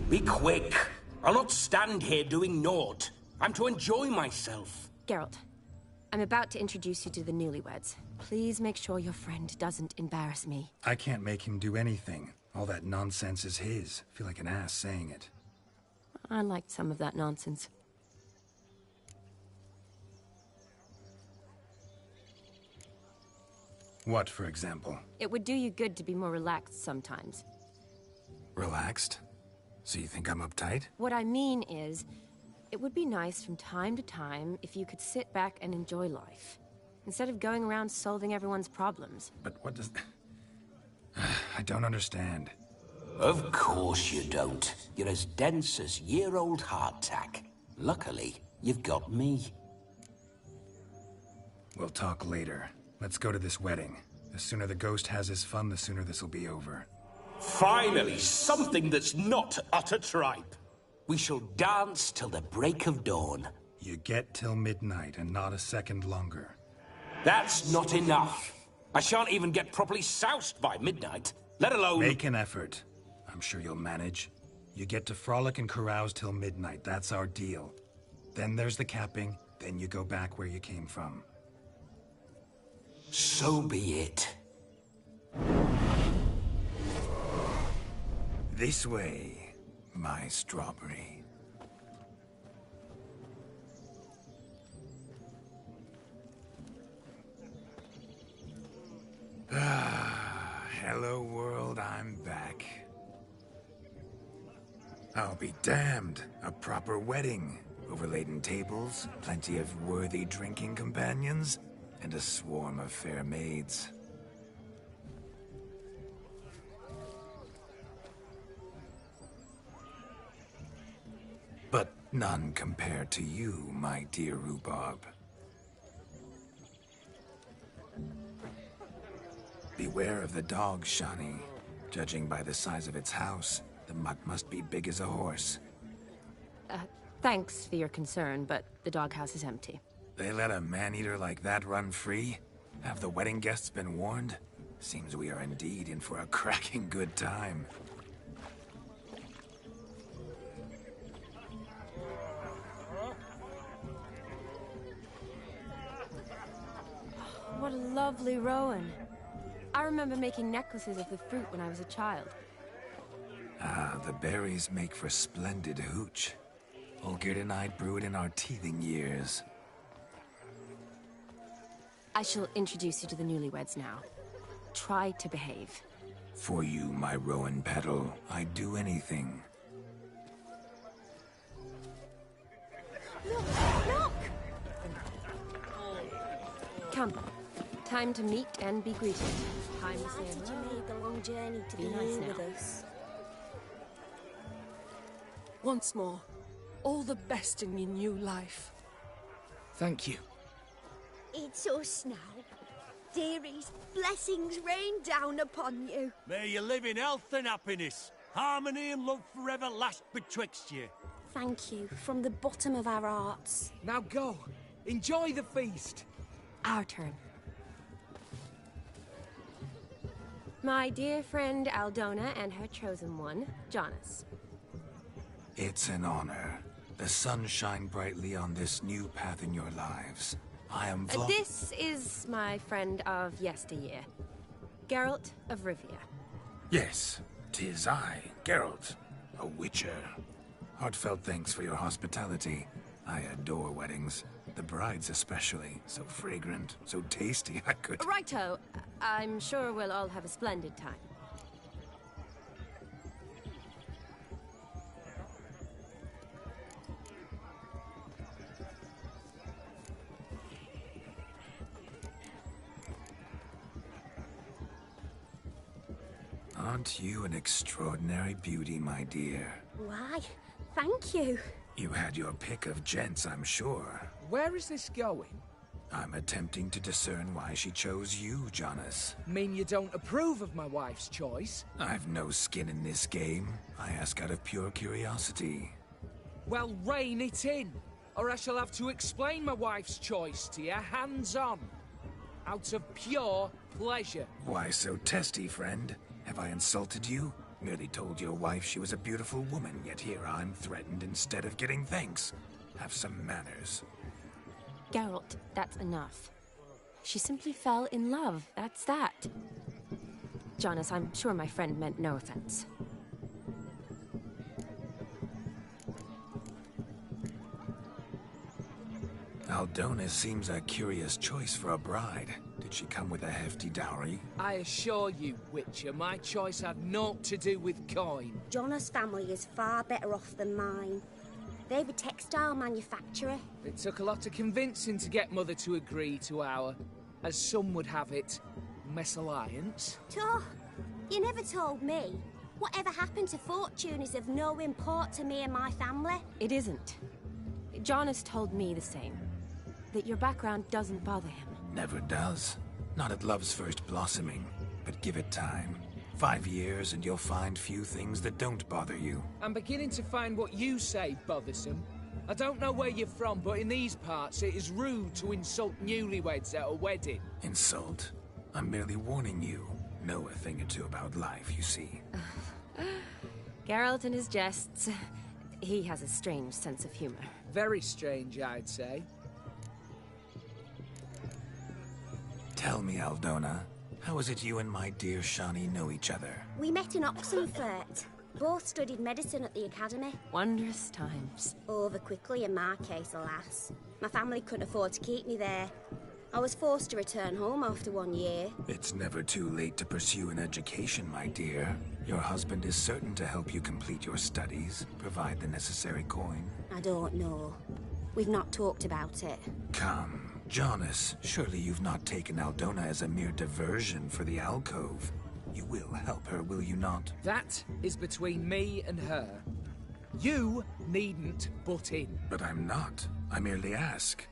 Be quick. I'll not stand here doing naught. I'm to enjoy myself. Geralt, I'm about to introduce you to the newlyweds. Please make sure your friend doesn't embarrass me. I can't make him do anything. All that nonsense is his. I feel like an ass saying it. I liked some of that nonsense. What, for example? It would do you good to be more relaxed sometimes. Relaxed? So you think I'm uptight? What I mean is, it would be nice from time to time if you could sit back and enjoy life, instead of going around solving everyone's problems. But what does... I don't understand. Of course you don't. You're as dense as year-old hardtack. Luckily, you've got me. We'll talk later. Let's go to this wedding. The sooner the ghost has his fun, the sooner this'll be over. Finally, something that's not utter tripe. We shall dance till the break of dawn. You get till midnight and not a second longer. That's not enough. I shan't even get properly soused by midnight, let alone... Make an effort. I'm sure you'll manage. You get to frolic and carouse till midnight. That's our deal. Then there's the capping, then you go back where you came from. So be it. This way, my strawberry. Hello world, I'm back. I'll be damned. A proper wedding. Overladen tables, plenty of worthy drinking companions, and a swarm of fair maids. But none compared to you, my dear Rhubarb. Beware of the dog, Shani. Judging by the size of its house, the mutt must be big as a horse. Thanks for your concern, but the doghouse is empty. They let a man-eater like that run free? Have the wedding guests been warned? Seems we are indeed in for a cracking good time. What a lovely rowan. I remember making necklaces of the fruit when I was a child. Ah, the berries make for splendid hooch. Olgerd and I brew it in our teething years. I shall introduce you to the newlyweds now. Try to behave. For you, my rowan petal, I'd do anything. Look! Come. Time to meet and be greeted. Time to say Did you make the long journey to be nice here now. with us? Once more, all the best in your new life. Thank you. It's us now. Dearies, blessings rain down upon you. May you live in health and happiness. Harmony and love forever last betwixt you. Thank you from the bottom of our hearts. Now go. Enjoy the feast. Our turn. My dear friend Aldona and her chosen one, Jonas. It's an honor. The sun shine brightly on this new path in your lives. I am This is my friend of yesteryear, Geralt of Rivia. Yes, 'tis I, Geralt, a witcher. Heartfelt thanks for your hospitality. I adore weddings. The brides especially. So fragrant, so tasty, I could... Righto. I'm sure we'll all have a splendid time. Aren't you an extraordinary beauty, my dear? Why, thank you. You had your pick of gents, I'm sure. Where is this going? I'm attempting to discern why she chose you, Jonas. Mean you don't approve of my wife's choice? I've no skin in this game. I ask out of pure curiosity. Well, rein it in, or I shall have to explain my wife's choice to you hands-on. Out of pure pleasure. Why so testy, friend? Have I insulted you? Merely told your wife she was a beautiful woman, yet here I'm threatened instead of getting thanks. Have some manners. Geralt, that's enough. She simply fell in love, that's that. Jonas, I'm sure my friend meant no offense. Aldona seems a curious choice for a bride. Did she come with a hefty dowry? I assure you, Witcher, my choice had naught to do with coin. Jonas' family is far better off than mine. They're a textile manufacturer. It took a lot of convincing to get Mother to agree to our, as some would have it, mesalliance. Toh, you never told me. Whatever happened to fortune is of no import to me and my family. It isn't. Jonas told me the same. That your background doesn't bother him. Never does. Not at love's first blossoming. But give it time. 5 years and you'll find few things that don't bother you. I'm beginning to find what you say bothersome. I don't know where you're from, but in these parts it is rude to insult newlyweds at a wedding. Insult? I'm merely warning you. Know a thing or two about life, you see. Geralt and his jests. He has a strange sense of humor. Very strange, I'd say. Tell me, Aldona, how is it you and my dear Shani know each other? We met in Oxenfurt. Both studied medicine at the academy. Wondrous times. Over quickly in my case, alas. My family couldn't afford to keep me there. I was forced to return home after 1 year. It's never too late to pursue an education, my dear. Your husband is certain to help you complete your studies, provide the necessary coin. I don't know. We've not talked about it. Come. Jonas, surely you've not taken Aldona as a mere diversion for the alcove. You will help her, will you not? That is between me and her. You needn't butt in. But I'm not. I merely ask.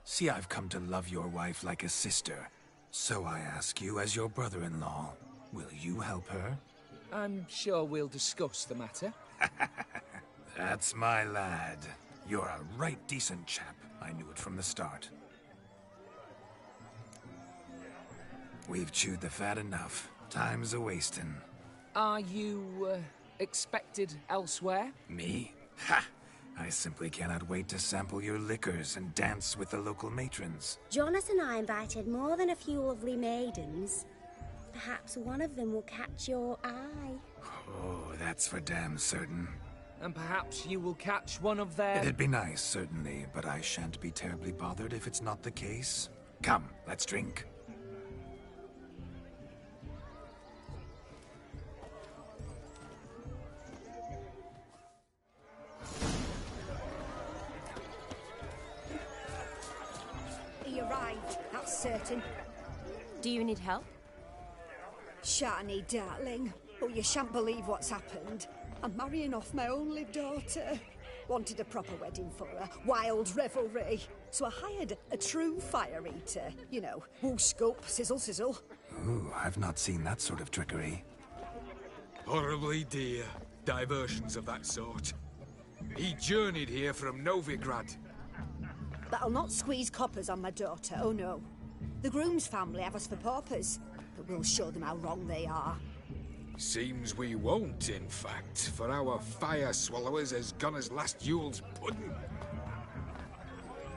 See, I've come to love your wife like a sister. So I ask you as your brother-in-law, will you help her? I'm sure we'll discuss the matter. That's my lad. You're a right decent chap. I knew it from the start. We've chewed the fat enough. Time's a-wasting. Are you, expected elsewhere? Me? Ha! I simply cannot wait to sample your liquors and dance with the local matrons. Jonas and I invited more than a few lovely maidens. Perhaps one of them will catch your eye. Oh, that's for damn certain. And perhaps you will catch one of their... It'd be nice, certainly, but I shan't be terribly bothered if it's not the case. Come, let's drink. He arrived, that's certain. Do you need help? Shani, darling. Oh, you shan't believe what's happened. I'm marrying off my only daughter. Wanted a proper wedding for her. Wild revelry. So I hired a true fire eater. You know, woo scope, sizzle, sizzle. Ooh, I've not seen that sort of trickery. Horribly dear diversions of that sort. He journeyed here from Novigrad. But I'll not squeeze coppers on my daughter, oh no. The groom's family have us for paupers, but we'll show them how wrong they are. Seems we won't, in fact, for our fire swallowers has gone as last Yule's pudding.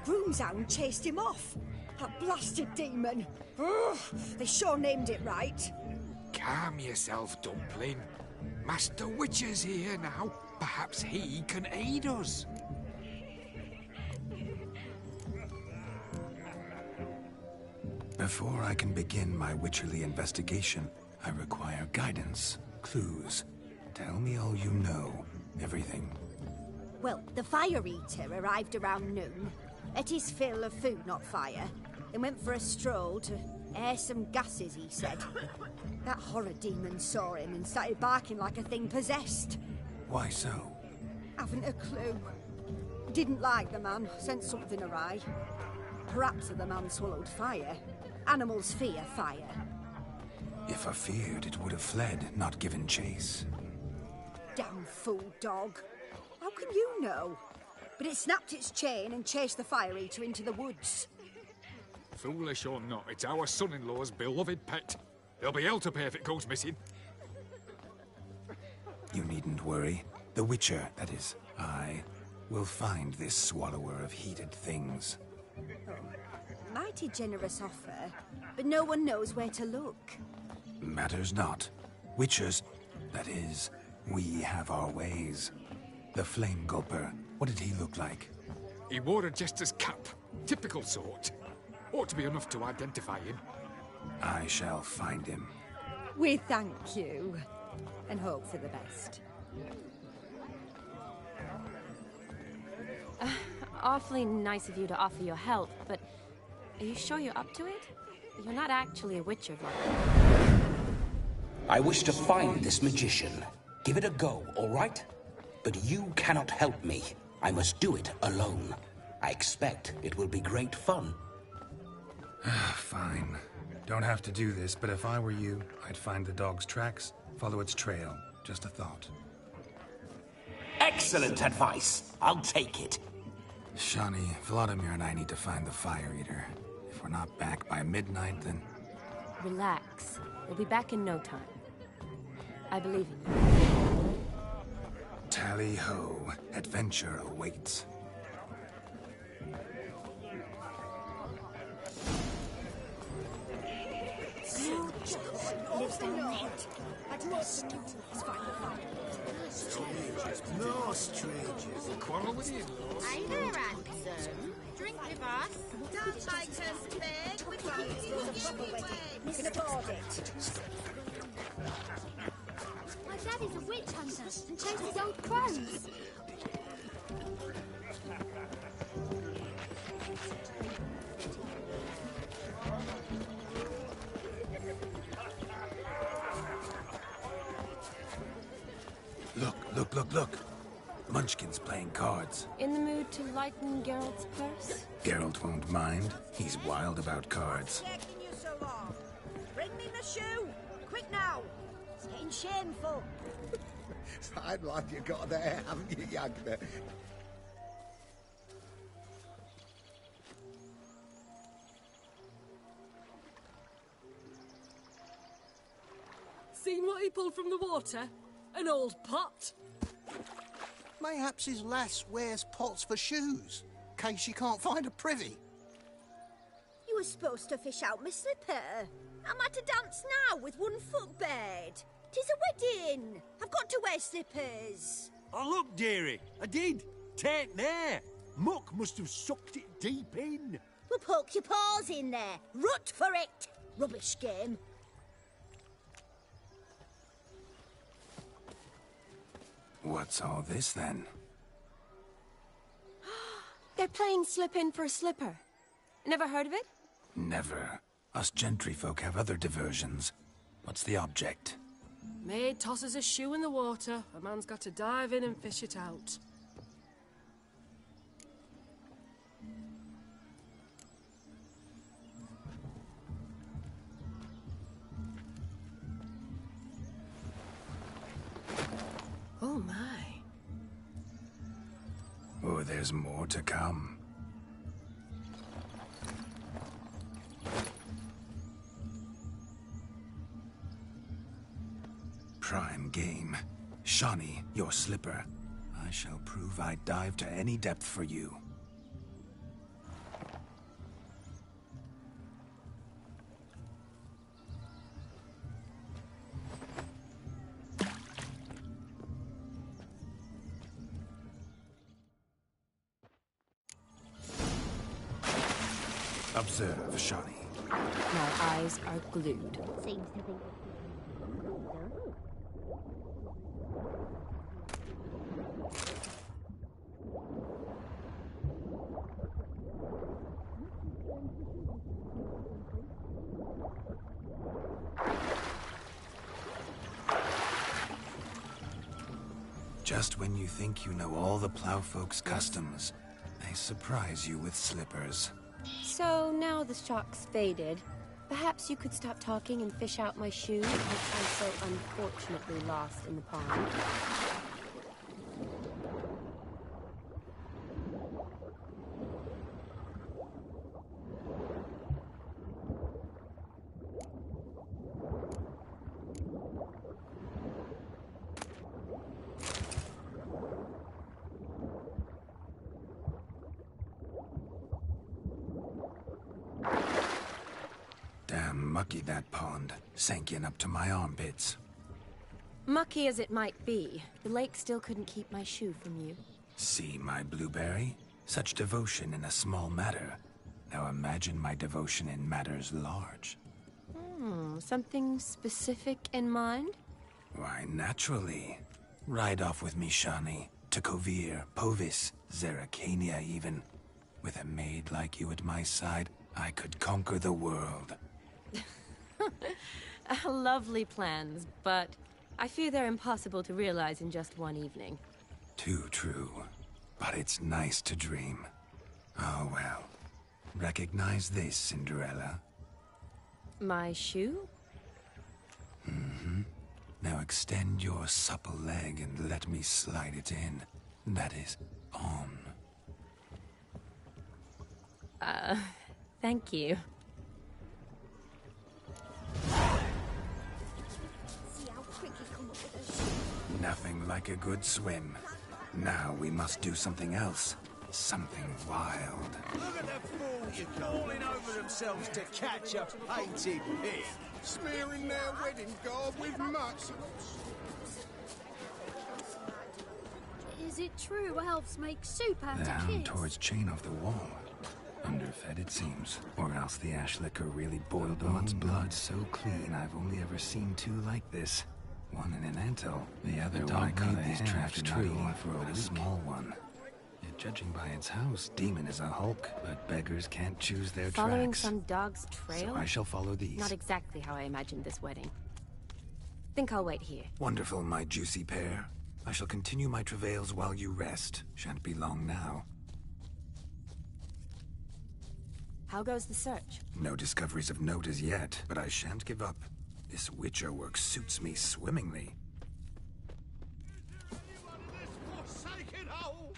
Groom's hound chased him off. That blasted demon. Ugh, they sure named it right. Calm yourself, Dumpling. Master Witcher's here now. Perhaps he can aid us. Before I can begin my witcherly investigation, I require guidance, clues. Tell me all you know, everything. Well, the fire eater arrived around noon. Ate his fill of food, not fire. Then went for a stroll to air some gases, he said. That horror demon saw him and started barking like a thing possessed. Why so? Haven't a clue. Didn't like the man, sent something awry. Perhaps the man swallowed fire. Animals fear fire. If I feared, it would have fled, not given chase. Damn fool dog. How can you know? but it snapped its chain and chased the fire eater into the woods. Foolish or not, it's our son-in-law's beloved pet. There'll be hell to pay if it goes missing. You needn't worry. The Witcher, that is, I, will find this swallower of heated things. Mighty generous offer, but no one knows where to look. Matters not. Witchers, that is, we have our ways. The Flame Gulper, what did he look like? He wore a jester's cap. Typical sort. Ought to be enough to identify him. I shall find him. We thank you, and hope for the best. Awfully nice of you to offer your help, but are you sure you're up to it? You're not actually a Witcher, Vlad. I wish to find this magician. Give it a go, all right? But you cannot help me. I must do it alone. I expect it will be great fun. Fine. Don't have to do this, but if I were you, I'd find the dog's tracks, follow its trail. Just a thought. Excellent advice. I'll take it. Shani, Vladimir and I need to find the Fire Eater. If we're not back by midnight, then... Relax. We'll be back in no time. I believe in you. Tally-ho. Adventure awaits. Lives down there. I don't know. No strangers. Quarrel with you. Hi there, Ransom. Drink with us. Don't make us beg. We can You can afford it. My dad is a witch hunter and chases old crows. Look. Munchkin's playing cards. In the mood to lighten Geralt's purse? Geralt won't mind. He's wild about cards. Taking you so long. Bring me the shoe. Quick now. It's getting shameful. Fine lad you got there, haven't you, Yagna? Seen what he pulled from the water? An old pot. Mayhaps his lass wears pots for shoes, in case she can't find a privy. You were supposed to fish out my slipper. I'm at a dance now with one foot bared. 'Tis a wedding. I've got to wear slippers. Oh, look, dearie. I did. Tain't there. Muck must have sucked it deep in. Well, poke your paws in there. Rut for it. Rubbish game. What's all this, then? They're playing slip in for a slipper. Never heard of it? Never. Us gentry folk have other diversions. What's the object? Maid tosses a shoe in the water. A man's got to dive in and fish it out. Oh my. Oh, there's more to come. Prime game. Shani, your slipper. I shall prove I dive to any depth for you. Observe, Shani. My eyes are glued. Seems to think. Just when you think you know all the plowfolk's customs, they surprise you with slippers. So now the shock's faded. Perhaps you could stop talking and fish out my shoe, which I so unfortunately lost in the pond. mucky, that pond. Sank in up to my armpits. Mucky as it might be, the lake still couldn't keep my shoe from you. See, my blueberry? Such devotion in a small matter. Now imagine my devotion in matters large. Something specific in mind? Why, naturally. Ride off with me, Shani. To Kovir, Povis, Zeracania even. With a maid like you at my side, I could conquer the world. Lovely plans, but I fear they're impossible to realize in just one evening. Too true. But it's nice to dream. Oh well. Recognize this, Cinderella? My shoe? Mm-hmm. Now extend your supple leg and let me slide it in. That is, on. Thank you. Nothing like a good swim. Now we must do something else. Something wild. Look at the fools calling over themselves to catch a painted pig. Smearing their wedding garb with muck. Is it true elves make soup out The of hound kids? towards chain off the wall. Underfed, it seems. Or else the ash liquor really boiled the mutt's blood so clean I've only ever seen two like this. One in an antle, the other one cut these traps tree for a small one. Yet judging by its house, Demon is a hulk, but beggars can't choose their Following tracks. some dog's trail? So I shall follow these. Not exactly how I imagined this wedding. Think I'll wait here. Wonderful, my juicy pair. I shall continue my travails while you rest. Shan't be long now. How goes the search? No discoveries of note as yet, but I shan't give up. This Witcher work suits me swimmingly. Forsaken hole!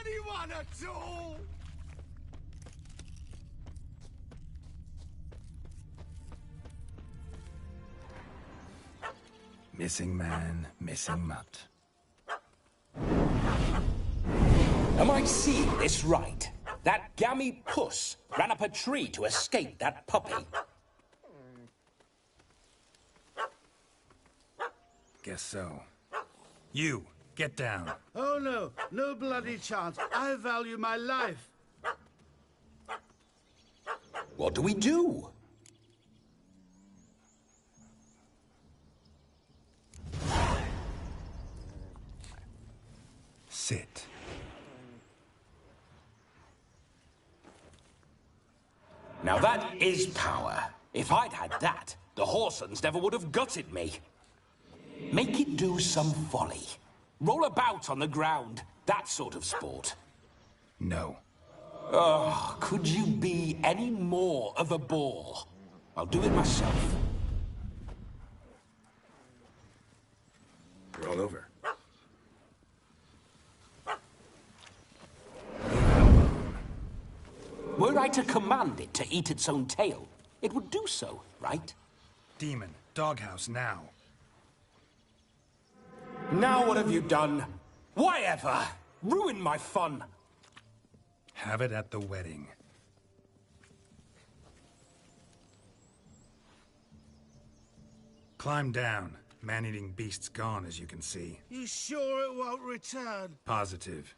Anyone at all! Missing man, missing mutt. Am I seeing this right? That gammy puss ran up a tree to escape that puppy. Guess so. You, get down. Oh no, no bloody chance. I value my life. What do we do? Sit. Now that is power. If I'd had that, the Horsons never would have gutted me. Make it do some folly. Roll about on the ground. That sort of sport. No. Oh, could you be any more of a bore? I'll do it myself. Roll over. Were I to command it to eat its own tail, it would do so, right? Demon, doghouse now. Now what have you done? Why ever? Ruin my fun. Have it at the wedding. Climb down. Man-eating beast's gone, as you can see. You sure it won't return? Positive.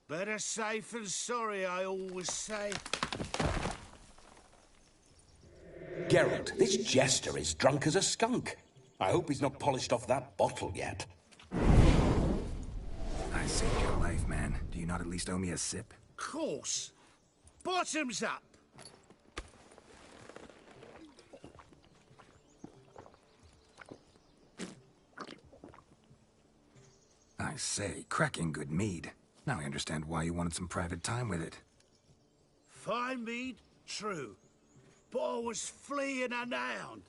Better safe than sorry, I always say. Geralt, this jester is drunk as a skunk. I hope he's not polished off that bottle yet. I saved your life, man. Do you not at least owe me a sip? Course. Bottoms up. I say, cracking good mead. Now I understand why you wanted some private time with it. Fine mead, true. But I was fleeing an hound.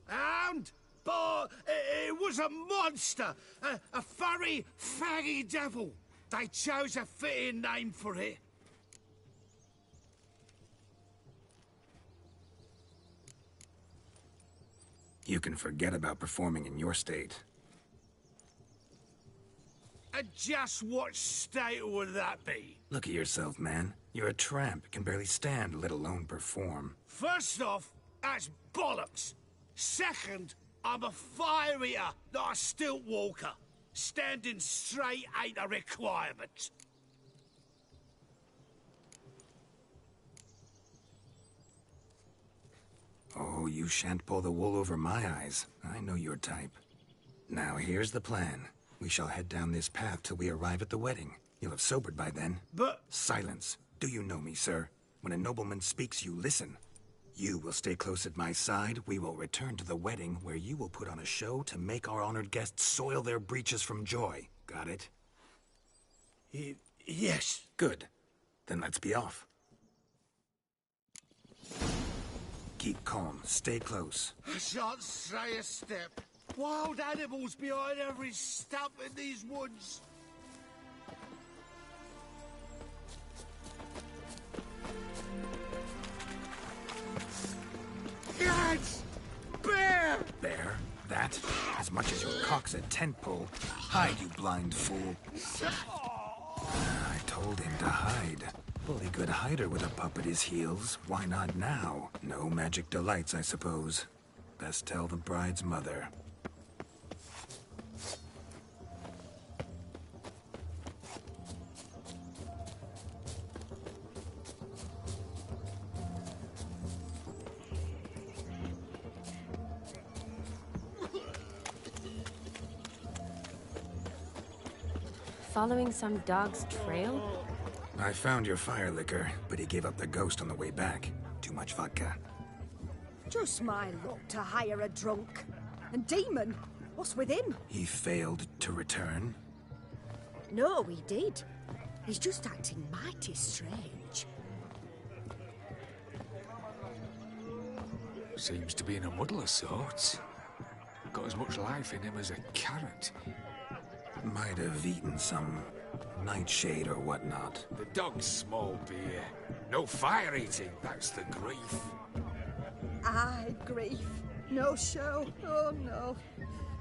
Hound? But it was a monster. A furry, faggy devil. They chose a fitting name for it. You can forget about performing in your state. And just what state would that be? Look at yourself, man. You're a tramp, can barely stand, let alone perform. First off, That's bollocks. Second, I'm a fire eater, not a stilt walker. Standing straight ain't a requirement. Oh, you shan't pull the wool over my eyes. I know your type. Now, here's the plan. We shall head down this path till we arrive at the wedding. You'll have sobered by then. But... Silence. Do you know me, sir? When a nobleman speaks, you listen. You will stay close at my side. We will return to the wedding, where you will put on a show to make our honored guests soil their breeches from joy. Got it? Yes. Good. Then let's be off. Keep calm. Stay close. I shan't stray a step. Wild animals behind every stump in these woods. Lads! Bear! Bear? That? As much as your cock's a tent pole. Hide, you blind fool. I told him to hide. Bully good hider with a pup at his heels. Why not now? No magic delights, I suppose. Best tell the bride's mother. Following some dog's trail? I found your fire liquor, but he gave up the ghost on the way back. Too much vodka. Just my luck to hire a drunk. And Demon, what's with him? He failed to return? No, he did. He's just acting mighty strange. Seems to be in a muddle of sorts. Got as much life in him as a carrot. Might have eaten some nightshade or whatnot. The dog's small beer. No fire eating, that's the grief. Aye, grief. No show. Oh no.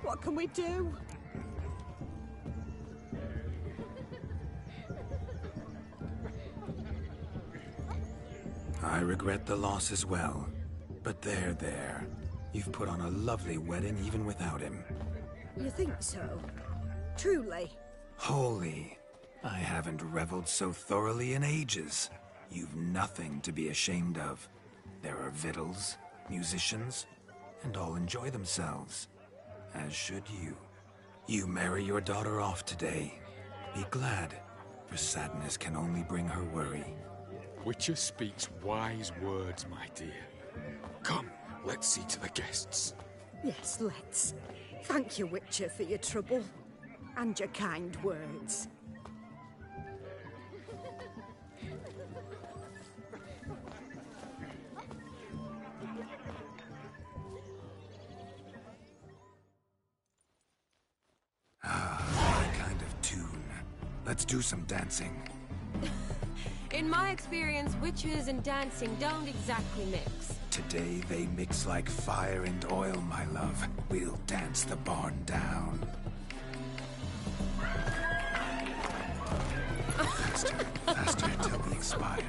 What can we do? I regret the loss as well. But there. You've put on a lovely wedding even without him. You think so? Truly? Holy. I haven't reveled so thoroughly in ages. You've nothing to be ashamed of. There are victuals, musicians, and all enjoy themselves. As should you. You marry your daughter off today. Be glad, for sadness can only bring her worry. Witcher speaks wise words, my dear. Come, let's see to the guests. Yes, let's. Thank you, Witcher, for your trouble. And your kind words. That kind of tune. Let's do some dancing. In my experience, witches and dancing don't exactly mix. Today they mix like fire and oil, my love. We'll dance the barn down. Faster till we expire.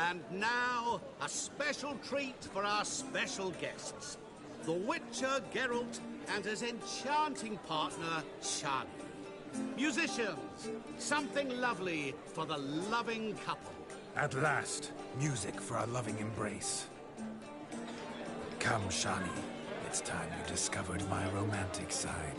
And now, a special treat for our special guests. The Witcher Geralt and his enchanting partner, Shani. Musicians, something lovely for the loving couple. At last, music for our loving embrace. Come, Shani. It's time you discovered my romantic side.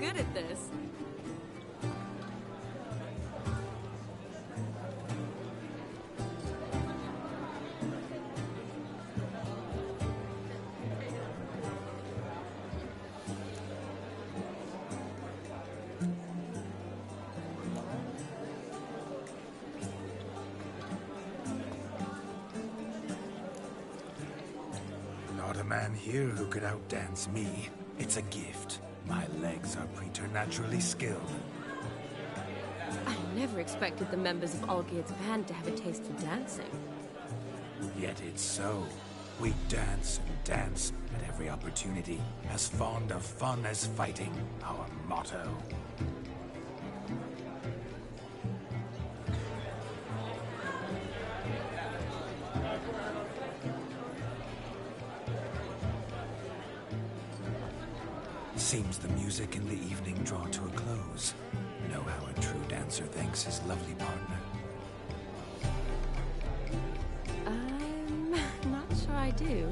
good at this. Not a man here who could outdance me. It's a gift. My legs are preternaturally skilled. I never expected the members of Olgierd's band to have a taste for dancing. Yet it's so. We dance and dance at every opportunity, as fond of fun as fighting, our motto. Seems the music in the evening draw to a close. Know how a true dancer thanks his lovely partner. I'm not sure I do.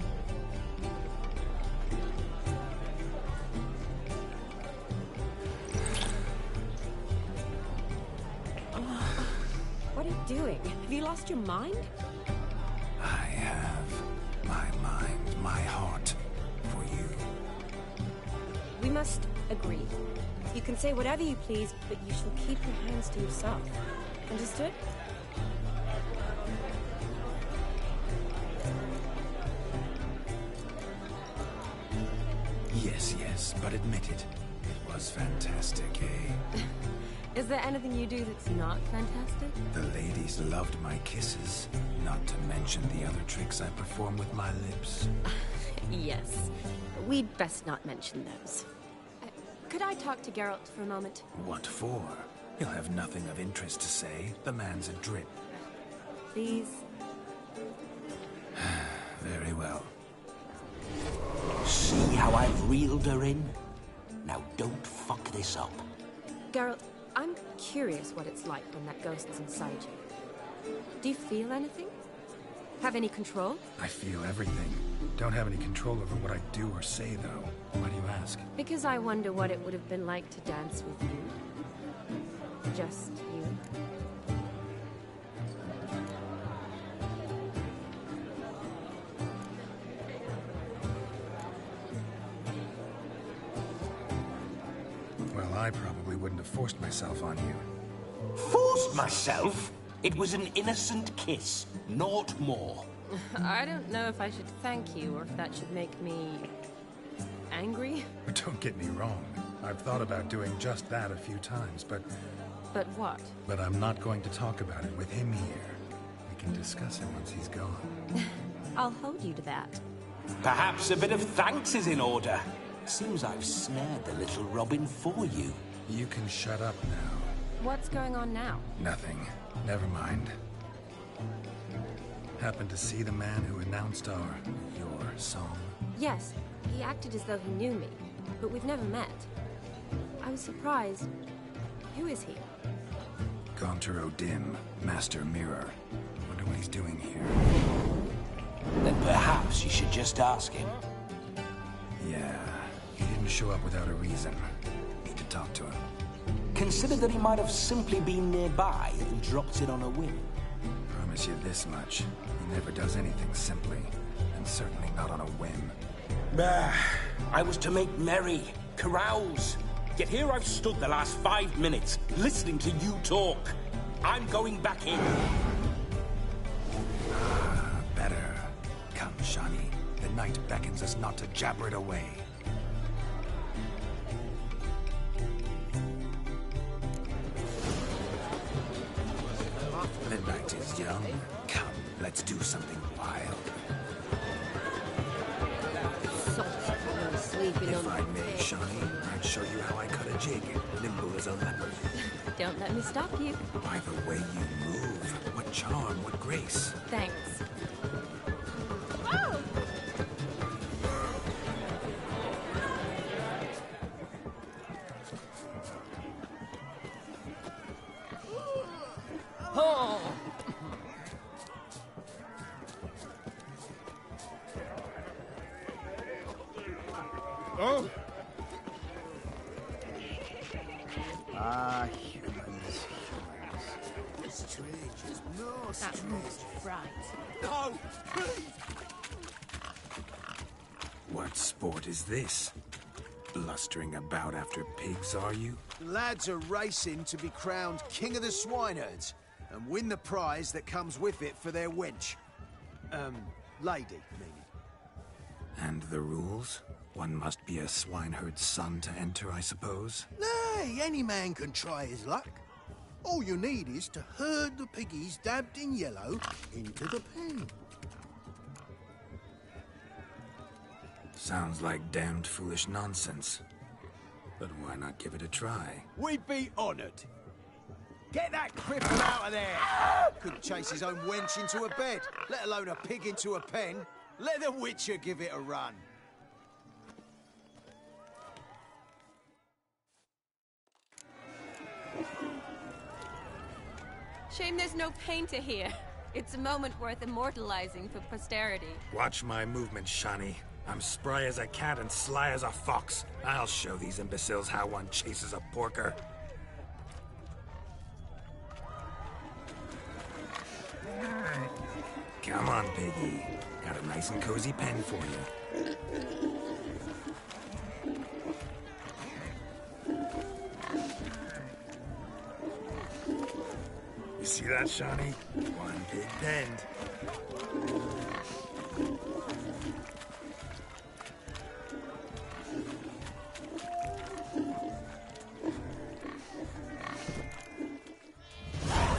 What are you doing? Have you lost your mind? I have my mind, my heart for you. We must agree. You can say whatever you please, but you shall keep your hands to yourself. Understood? Yes, yes, but admit it. It was fantastic, eh? Is there anything you do that's not fantastic? The ladies loved my kisses, not to mention the other tricks I perform with my lips. Yes. We'd best not mention those. Could I talk to Geralt for a moment? What for? He'll have nothing of interest to say. The man's a drip. Please? Very well. See how I've reeled her in? Now don't fuck this up. Geralt, I'm curious what it's like when that ghost's inside you. Do you feel anything? Have any control? I feel everything. Don't have any control over what I do or say, though. Why do you ask? Because I wonder what it would have been like to dance with you. Just you. Well, I probably wouldn't have forced myself on you. Forced myself? It was an innocent kiss, naught more. I don't know if I should thank you or if that should make me angry. Don't get me wrong. I've thought about doing just that a few times, but... But what? But I'm not going to talk about it with him here. We can discuss it once he's gone. I'll hold you to that. Perhaps a bit of thanks is in order. Seems I've snared the little Robin for you. You can shut up now. What's going on now? Nothing. Never mind. Happened to see the man who announced your song? Yes, he acted as though he knew me, but we've never met. I was surprised. Who is he? Gaunter O'Dim, Master Mirror. Wonder what he's doing here. Then perhaps you should just ask him. Yeah, he didn't show up without a reason. Need to talk to him. Consider that he might have simply been nearby and dropped it on a whim. Promise you this much. He never does anything simply, and certainly not on a whim. I was to make merry, carouse. Yet here I've stood the last 5 minutes, listening to you talk. I'm going back in. Better. Come, Shani. The night beckons us not to jabber it away. The night is young. Come, let's do something wild. If I may, Shani, I'd show you how I cut a jig, nimble as a leopard. Don't let me stop you. By the way you move, what charm, what grace. Thanks. Ah, humans. Strangers, no That moves right. No, please! What sport is this? Blustering about after pigs, are you? Lads are racing to be crowned King of the Swineherds and win the prize that comes with it for their wench. Lady, meaning. And the rules? One must be a swineherd's son to enter, I suppose? Nay, any man can try his luck. All you need is to herd the piggies dabbed in yellow into the pen. Sounds like damned foolish nonsense. But why not give it a try? We'd be honoured. Get that cripple out of there! Couldn't chase his own wench into a bed, let alone a pig into a pen. Let the Witcher give it a run. Shame there's no painter here. It's a moment worth immortalizing for posterity. Watch my movement, Shani. I'm spry as a cat and sly as a fox. I'll show these imbeciles how one chases a porker. Come on, piggy. Got a nice and cozy pen for you. You see that, Shani? One pig penned.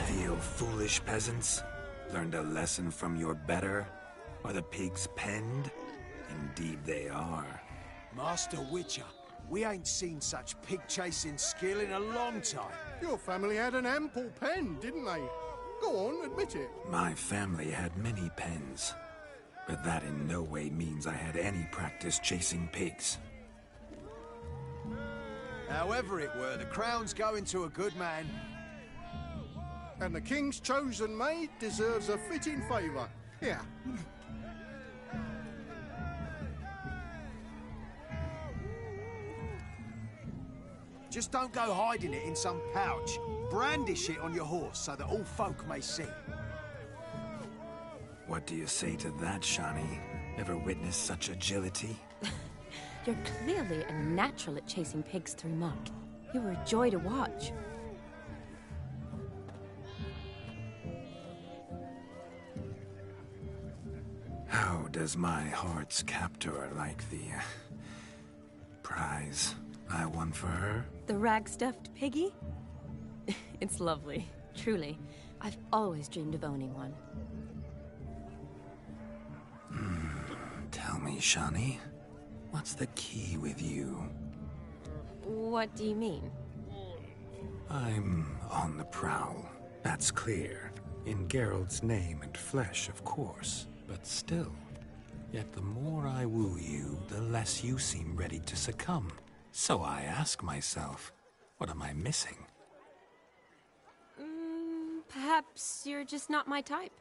Feel foolish, peasants? Learned a lesson from your better? Are the pigs penned? Indeed they are. Master Witcher, we ain't seen such pig-chasing skill in a long time. Your family had an ample pen, didn't they? Go on, admit it. My family had many pens, but that in no way means I had any practice chasing pigs. However it were, the crown's going to a good man. And the king's chosen maid deserves a fitting favour. Here. Just don't go hiding it in some pouch. Brandish it on your horse so that all folk may see. What do you say to that, Shani? Ever witnessed such agility? You're clearly a natural at chasing pigs through muck. You were a joy to watch. How does my heart's captor like the prize I won for her? The rag-stuffed piggy? It's lovely, truly. I've always dreamed of owning one. Tell me, Shani, what's the key with you? What do you mean? I'm on the prowl, that's clear. In Geralt's name and flesh, of course. But still, yet the more I woo you, the less you seem ready to succumb. So I ask myself, what am I missing? Perhaps you're just not my type.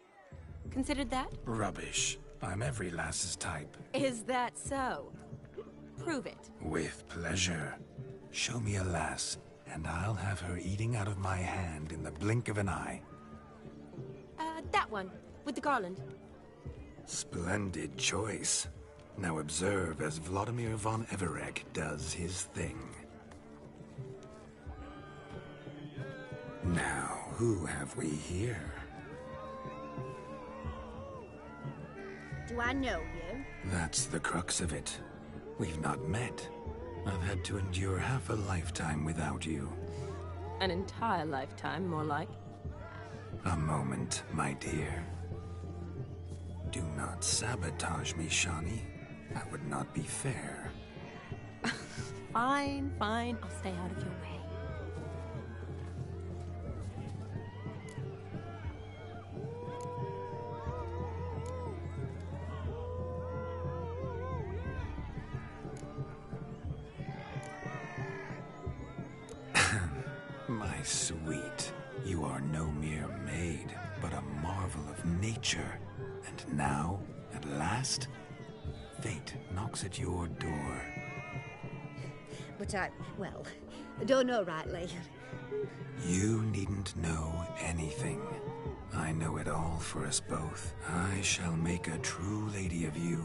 Considered that? Rubbish. I'm every lass's type. Is that so? Prove it. With pleasure. Show me a lass, and I'll have her eating out of my hand in the blink of an eye. That one, with the garland. Splendid choice. Now observe as Vladimir von Everec does his thing. Now, who have we here? Do I know you? That's the crux of it. We've not met. I've had to endure half a lifetime without you. An entire lifetime, more like. A moment, my dear. Do not sabotage me, Shani. That would not be fair. Fine, fine. I'll stay out of your way. My sweet, you are no mere maid, but a marvel of nature. And now, at last, fate knocks at your door. But well, Don't know rightly. You needn't know anything. I know it all for us both. I shall make a true lady of you.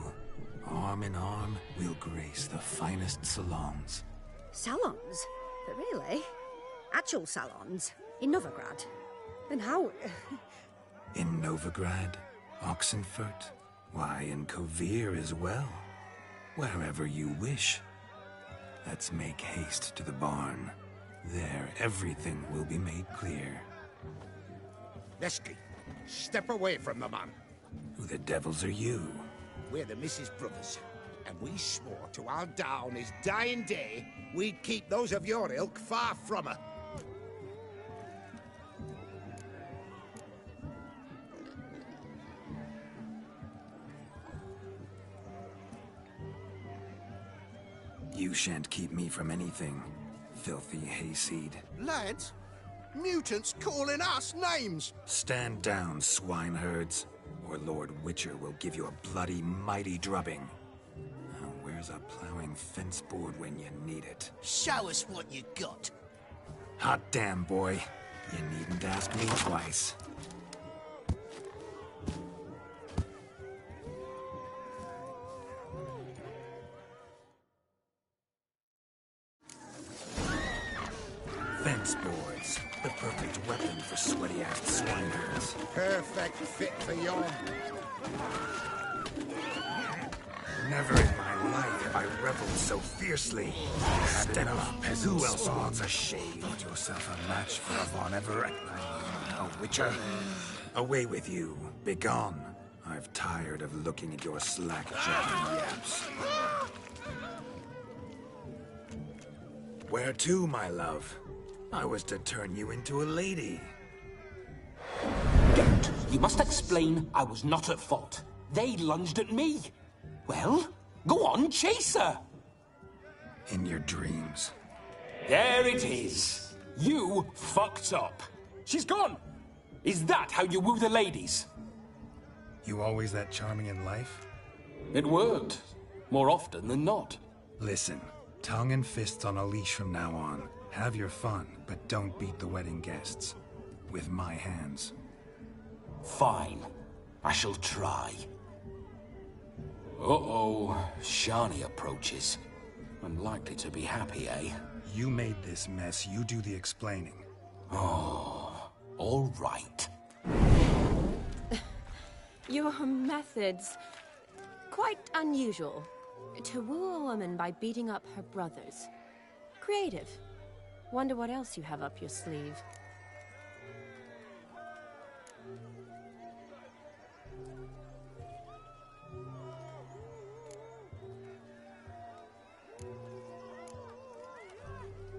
Arm in arm, we'll grace the finest salons. Salons? But really? Actual salons? In Novigrad? And how... In Novigrad, Oxenfurt, why, in Kovir as well. Wherever you wish. Let's make haste to the barn. There, everything will be made clear. Lesky, step away from the man. Who the devils are you? We're the Mrs. Brothers, and we swore to our down his dying day we'd keep those of your ilk far from her. You shan't keep me from anything, filthy hayseed. Lads, mutants calling us names. Stand down, swineherds, or Lord Witcher will give you a bloody mighty drubbing. Now, where's a plowing fence board when you need it? Show us what you got. Hot damn, boy. You needn't ask me twice. Fence boards. The perfect weapon for sweaty-ass swineherds. Perfect fit for yon. Never in my life have I reveled so fiercely. Step up, who else wants a shave? Got yourself a match for a Von Everett. A Witcher. Away with you. Begone. I've tired of looking at your slack-jawed yaps. Where to, my love? I was to turn you into a lady. Don't. You must explain I was not at fault. They lunged at me. Well, go on, chase her. In your dreams. There it is. You fucked up. She's gone. Is that how you woo the ladies? You always that charming in life? It worked. More often than not. Listen, tongue and fists on a leash from now on. Have your fun, but don't beat the wedding guests. With my hands. Fine. I shall try. Uh-oh. Shani approaches. Unlikely to be happy, eh? You made this mess. You do the explaining. Oh, all right. Your methods... quite unusual. To woo a woman by beating up her brothers. Creative. Wonder what else you have up your sleeve.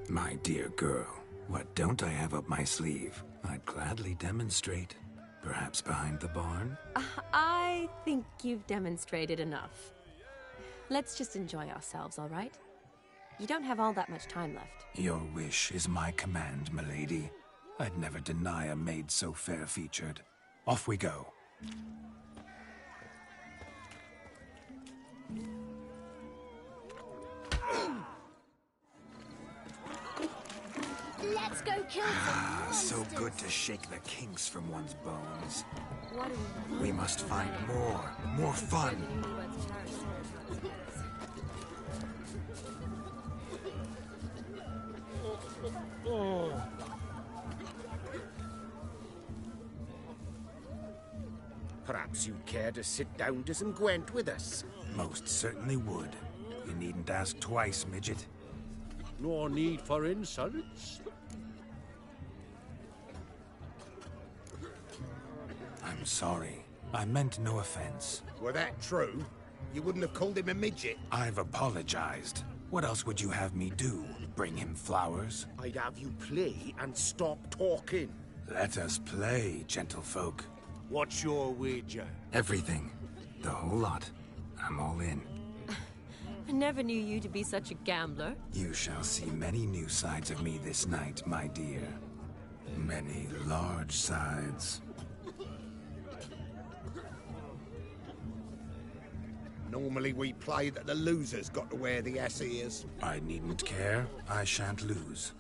My dear girl, what don't I have up my sleeve? I'd gladly demonstrate. Perhaps behind the barn? I think you've demonstrated enough. Let's just enjoy ourselves, all right? You don't have all that much time left. Your wish is my command, milady. I'd never deny a maid so fair-featured. Off we go. Let's go kill some So monsters. good to shake the kinks from one's bones. What are We must find more fun. Perhaps you'd care to sit down to some Gwent with us. Most certainly would. You needn't ask twice, midget. No need for insults. I'm sorry. I meant no offense. Were that true, you wouldn't have called him a midget. I've apologized. What else would you have me do? Bring him flowers? I'd have you play and stop talking. Let us play, gentlefolk. What's your wager? Everything. The whole lot. I'm all in. I never knew you to be such a gambler. You shall see many new sides of me this night, my dear. Many large sides. Normally we play that the loser's got to wear the ass ears. I needn't care. I shan't lose.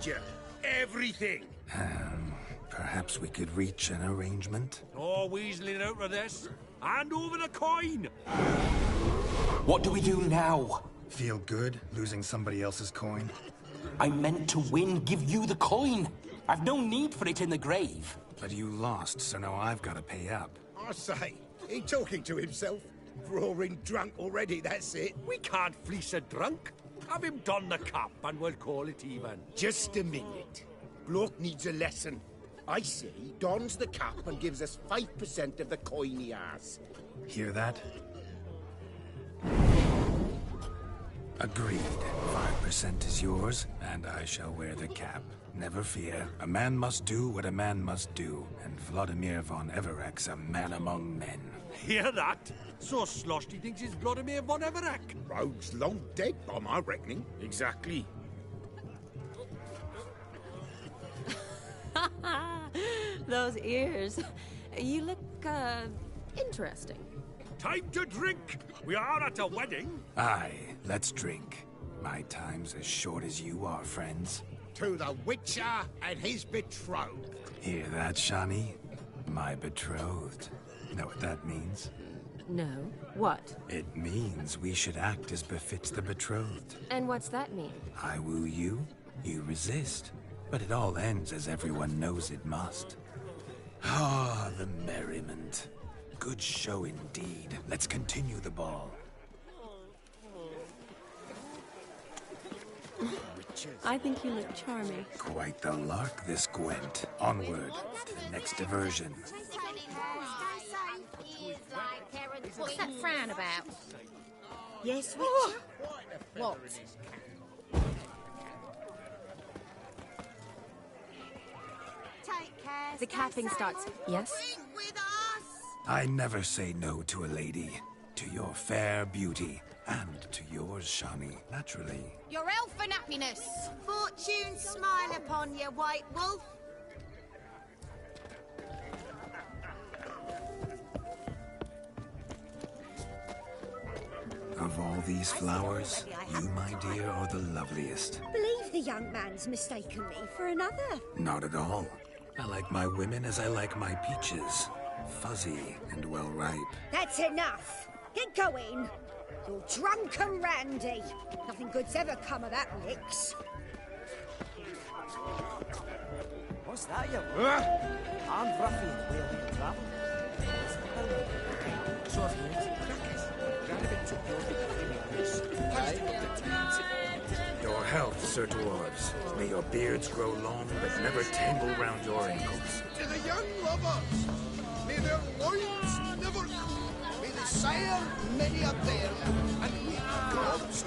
told you. Everything. Perhaps we could reach an arrangement? No weaseling out of this. Hand over the coin. What do we do now? Feel good losing somebody else's coin? I meant to win, give you the coin. I've no need for it in the grave. But you lost, so now I've got to pay up. I say, he talking to himself. Roaring drunk already, that's it. We can't fleece a drunk. Have him don the cap and we'll call it even. Just a minute. Bloke needs a lesson. I say he dons the cap and gives us 5% of the coin he has. Hear that? Agreed. 5% is yours, and I shall wear the cap. Never fear. A man must do what a man must do, and Vladimir von Everek's a man among men. Hear that? So sloshed he thinks he's Vladimir von Everek. Rogue's long dead, by my reckoning. Exactly. Those ears. You look, interesting. Time to drink! We are at a wedding. Aye, let's drink. My time's as short as you are, friends. To the Witcher and his betrothed. Hear that, Shani? My betrothed. Know what that means? No. What? It means we should act as befits the betrothed. And what's that mean? I woo you, you resist. But it all ends as everyone knows it must. Ah, the merriment. Good show indeed. Let's continue the ball. I think you look charming. Quite the lark, this Gwent. Onward to the next diversion. What's that frown about? Yes, Witcher? What? Take care. The capping starts. Yes? With us. I never say no to a lady. To your fair beauty. And to yours, Shani, naturally. Your elfin happiness. Fortune smile upon you, White Wolf. Of all these flowers, you, my dear, are the loveliest. Believe the young man's mistaken me for another. Not at all. I like my women as I like my peaches. Fuzzy and well ripe. That's enough. Get going. You're drunk and randy. Nothing good's ever come of that mix. What's that, you? I'm Ruffy, where we travel. Your health, Sir Dwarves. May your beards grow long, but never tangle round your ankles. To the young lovers, may their loins never cool. May they sire many a pair, and we God's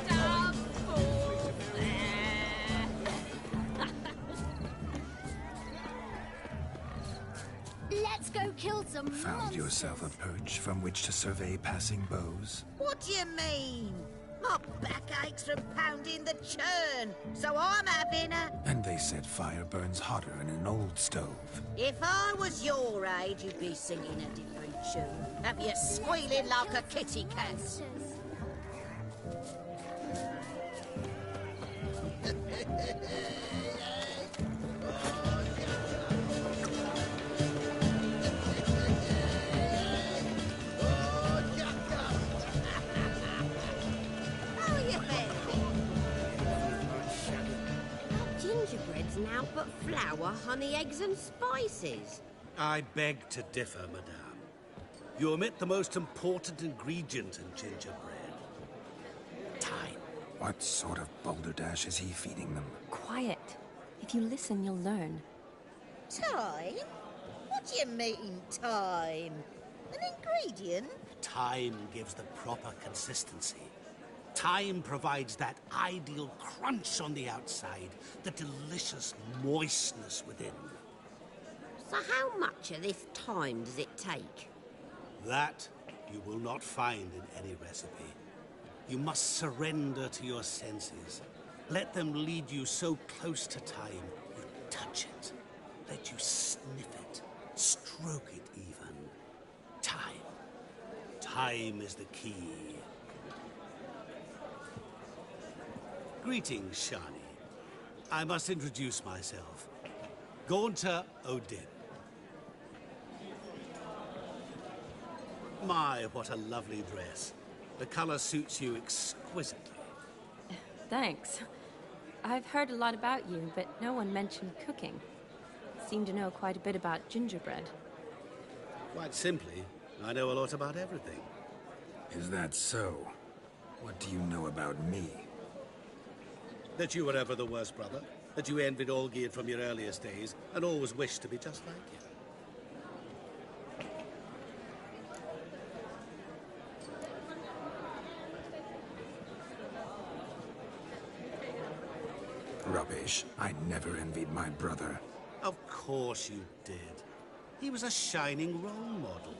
Let's go kill some Found monsters. yourself a perch from which to survey passing bows? What do you mean? My back aches from pounding the churn, so I'm having a... And they said fire burns hotter in an old stove. If I was your age, you'd be singing a different tune. Have you squealing like a kitty cat? How are you faring? Gingerbread's now but flour, honey, eggs and spices. I beg to differ, madame. You omit the most important ingredient in gingerbread. Time. What sort of balderdash is he feeding them? Quiet. If you listen, you'll learn. Time? What do you mean, time? An ingredient? Time gives the proper consistency. Time provides that ideal crunch on the outside, the delicious moistness within. So how much of this time does it take? That you will not find in any recipe. You must surrender to your senses. Let them lead you so close to time, you touch it. Let you sniff it, stroke it even. Time. Time is the key. Greetings, Shani. I must introduce myself. Gaunter O'Dim. My, what a lovely dress. The color suits you exquisitely. Thanks. I've heard a lot about you, but no one mentioned cooking. Seem to know quite a bit about gingerbread. Quite simply, I know a lot about everything. Is that so? What do you know about me? That you were ever the worst brother. That you envied Olgierd from your earliest days, and always wished to be just like him. Rubbish. I never envied my brother. Of course you did. He was a shining role model.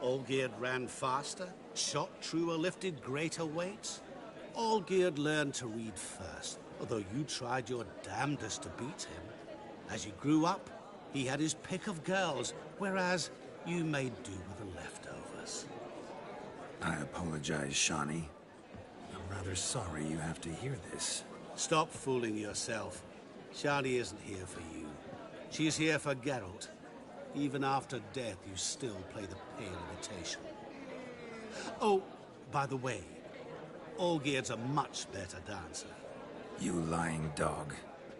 Olgierd ran faster, shot truer, lifted greater weights. Olgierd learned to read first, although you tried your damnedest to beat him. As you grew up, he had his pick of girls, whereas you made do with the leftovers. I apologize, Shani. I'm rather sorry you have to hear this. Stop fooling yourself. Shani isn't here for you. She's here for Geralt. Even after death, you still play the pale imitation. Oh, by the way, Olgierd's a much better dancer. You lying dog.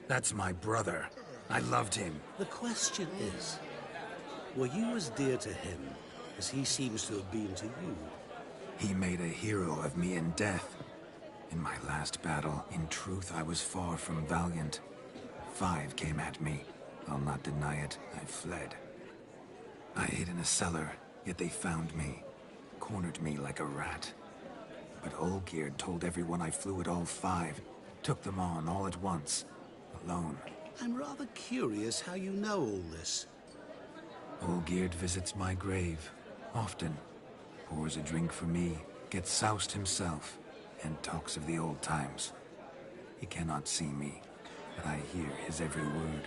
That's my brother. I loved him. The question is, were you as dear to him as he seems to have been to you? He made a hero of me in death. In my last battle, in truth, I was far from valiant. 5 came at me. I'll not deny it, I fled. I hid in a cellar, yet they found me. Cornered me like a rat. But Olgierd told everyone I flew at all 5. Took them on all at once. Alone. I'm rather curious how you know all this. Olgierd visits my grave. Often. Pours a drink for me. Gets soused himself. And talks of the old times. He cannot see me, but I hear his every word.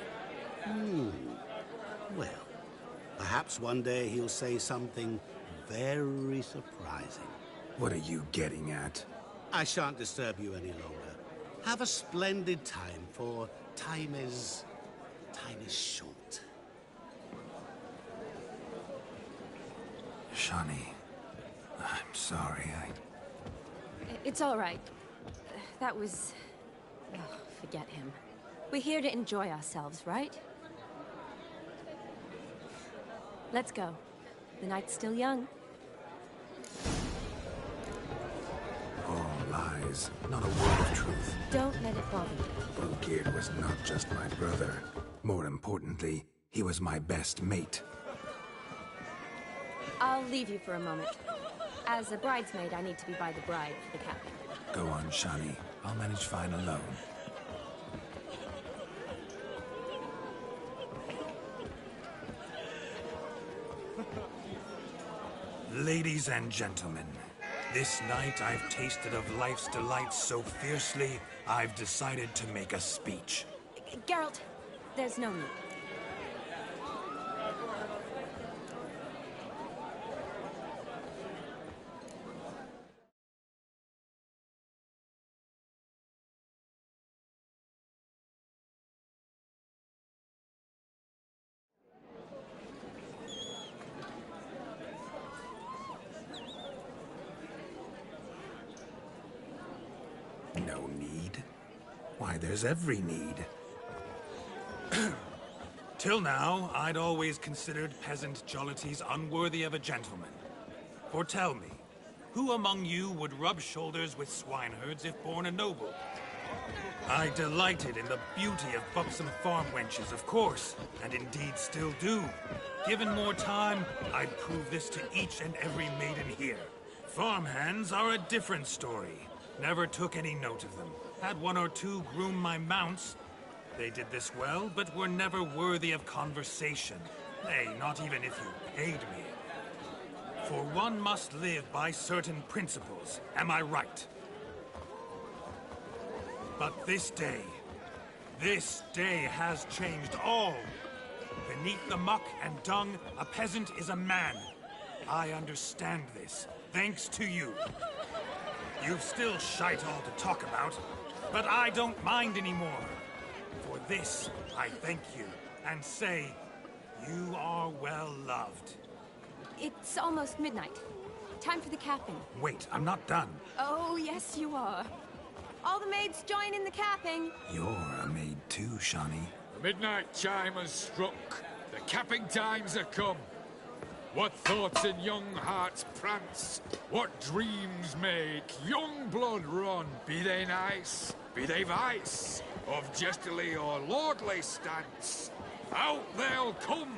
Well, perhaps one day he'll say something very surprising. What are you getting at? I shan't disturb you any longer. Have a splendid time, for time is short. Shani, I'm sorry, It's all right. That was... Oh, forget him. We're here to enjoy ourselves, right? Let's go. The night's still young. All lies, not a word of truth. Don't let it bother you. Olgierd was not just my brother. More importantly, he was my best mate. I'll leave you for a moment. As a bridesmaid, I need to be by the bride for the captain. Go on, Shani. I'll manage fine alone. Ladies and gentlemen, this night I've tasted of life's delights so fiercely, I've decided to make a speech. Geralt, there's no need. No need? Why, there's every need. Till now, I'd always considered peasant jollities unworthy of a gentleman. For tell me, who among you would rub shoulders with swineherds if born a noble? I delighted in the beauty of buxom farm wenches, of course, and indeed still do. Given more time, I'd prove this to each and every maiden here. Farmhands are a different story. Never took any note of them. Had 1 or 2 groom my mounts. They did this well, but were never worthy of conversation. Nay, not even if you paid me. For one must live by certain principles, am I right? But this day has changed all. Beneath the muck and dung, a peasant is a man. I understand this, thanks to you. You've still shite all to talk about, but I don't mind anymore. this I thank you, and say, you are well loved. It's almost midnight. Time for the capping. Wait, I'm not done. Oh, yes, you are. All the maids join in the capping. You're a maid too, Shawnee. The midnight chime has struck. The capping times are come. What thoughts in young hearts prance? What dreams make young blood run? Be they nice, be they vice, of jestily or lordly stance, out they'll come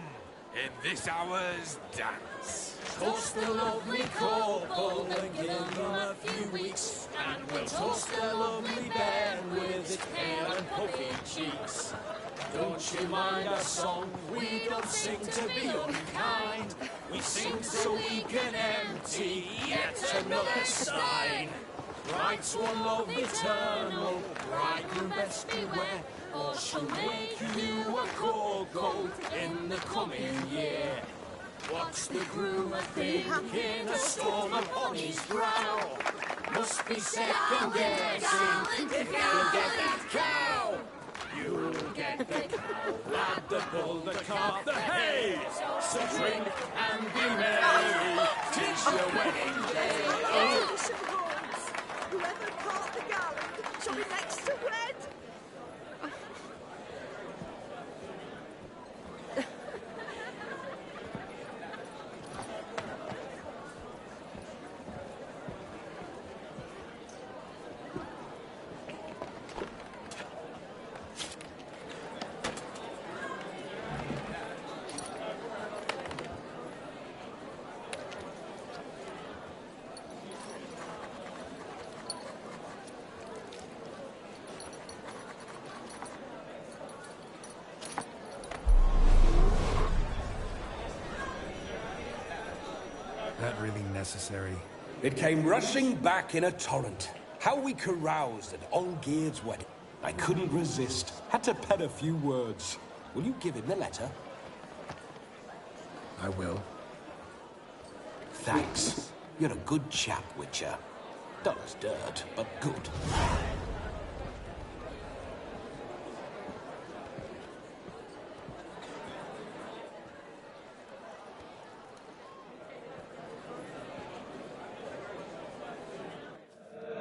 in this hour's dance. Toast the lovely corporal and give him a few weeks, and we'll toast the lovely bear with its pale and puffy cheeks. Don't you mind our song? We don't sing to be unkind. We sing so we can empty yet another stein. Bride's one love eternal, bridegroom best beware, or she'll make you a cold coat in the coming year. What's the groom a thinking? A storm upon his brow. Must be second guessing if you'll get that cow. You'll get the cow, lad, the bull, the calf, the hay. So drink and be merry, 'tis your wedding day. Whoever caught the garland shall be next to wed. That really necessary? It came rushing back in a torrent. How we caroused at Olgierd's wedding. I couldn't resist. Had to pen a few words. Will you give him the letter? I will. Thanks. You're a good chap, Witcher. Dull as dirt, but good.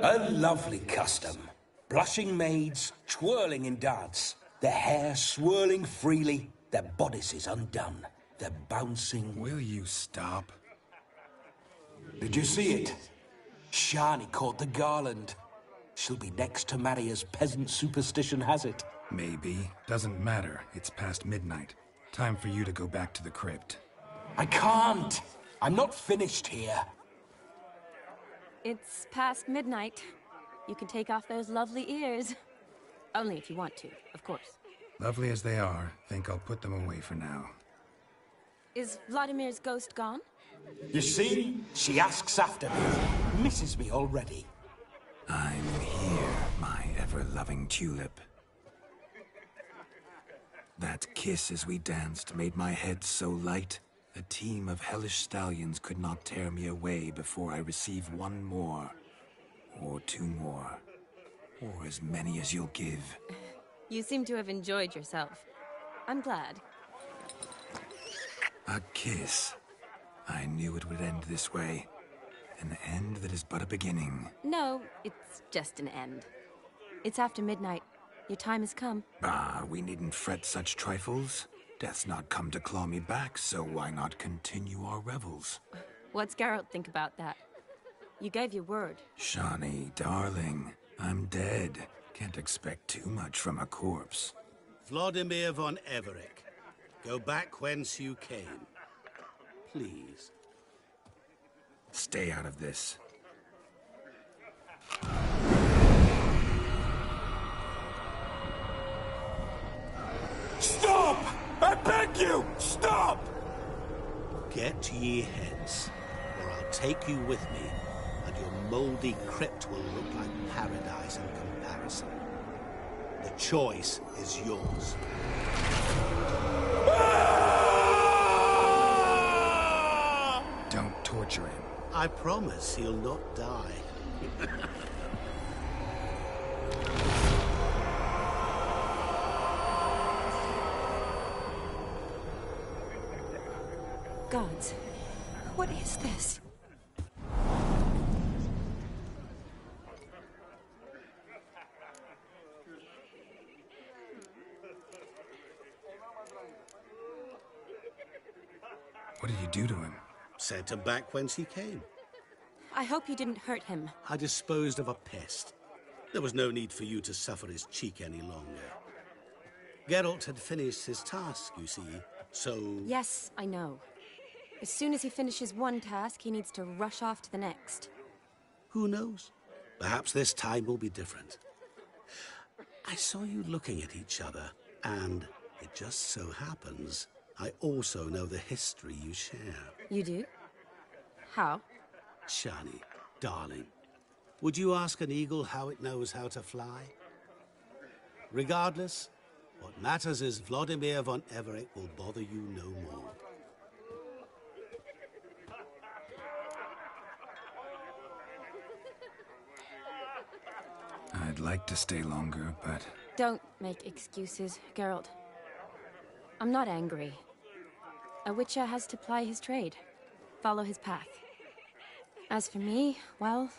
A lovely custom. Blushing maids, twirling in dance, their hair swirling freely, their bodices undone, their bouncing... Will you stop? Did you see it? Shani caught the garland. She'll be next to marry as peasant superstition has it. Maybe. Doesn't matter. It's past midnight. Time for you to go back to the crypt. I can't! I'm not finished here. It's past midnight. You can take off those lovely ears. Only if you want to, of course. Lovely as they are, think I'll put them away for now. Is Vladimir's ghost gone? You see? She asks after me. Misses me already. I'm here, my ever-loving tulip. That kiss as we danced made my head so light. A team of hellish stallions could not tear me away before I receive one more. Or two more. Or as many as you'll give. You seem to have enjoyed yourself. I'm glad. A kiss. I knew it would end this way. An end that is but a beginning. No, it's just an end. It's after midnight. Your time has come. Ah, we needn't fret such trifles. Death's not come to claw me back, so why not continue our revels? What's Geralt think about that? You gave your word. Shawnee, darling, I'm dead. Can't expect too much from a corpse. Vladimir von Everec, go back whence you came. Please. Stay out of this. Stop! I beg you! Stop! Get ye hence, or I'll take you with me, and your mouldy crypt will look like paradise in comparison. The choice is yours. Don't torture him. I promise he'll not die. gods. What is this? What did you do to him? Sent him back whence he came. I hope you didn't hurt him. I disposed of a pest. There was no need for you to suffer his cheek any longer. Geralt had finished his task, you see, so... Yes, I know. As soon as he finishes one task, he needs to rush off to the next. Who knows? Perhaps this time will be different. I saw you looking at each other, and it just so happens I also know the history you share. You do? How? Shani, darling, would you ask an eagle how it knows how to fly? Regardless, what matters is Vladimir von Everett will bother you no more. I'd like to stay longer, but... Don't make excuses, Geralt. I'm not angry. A witcher has to ply his trade, follow his path. As for me, well,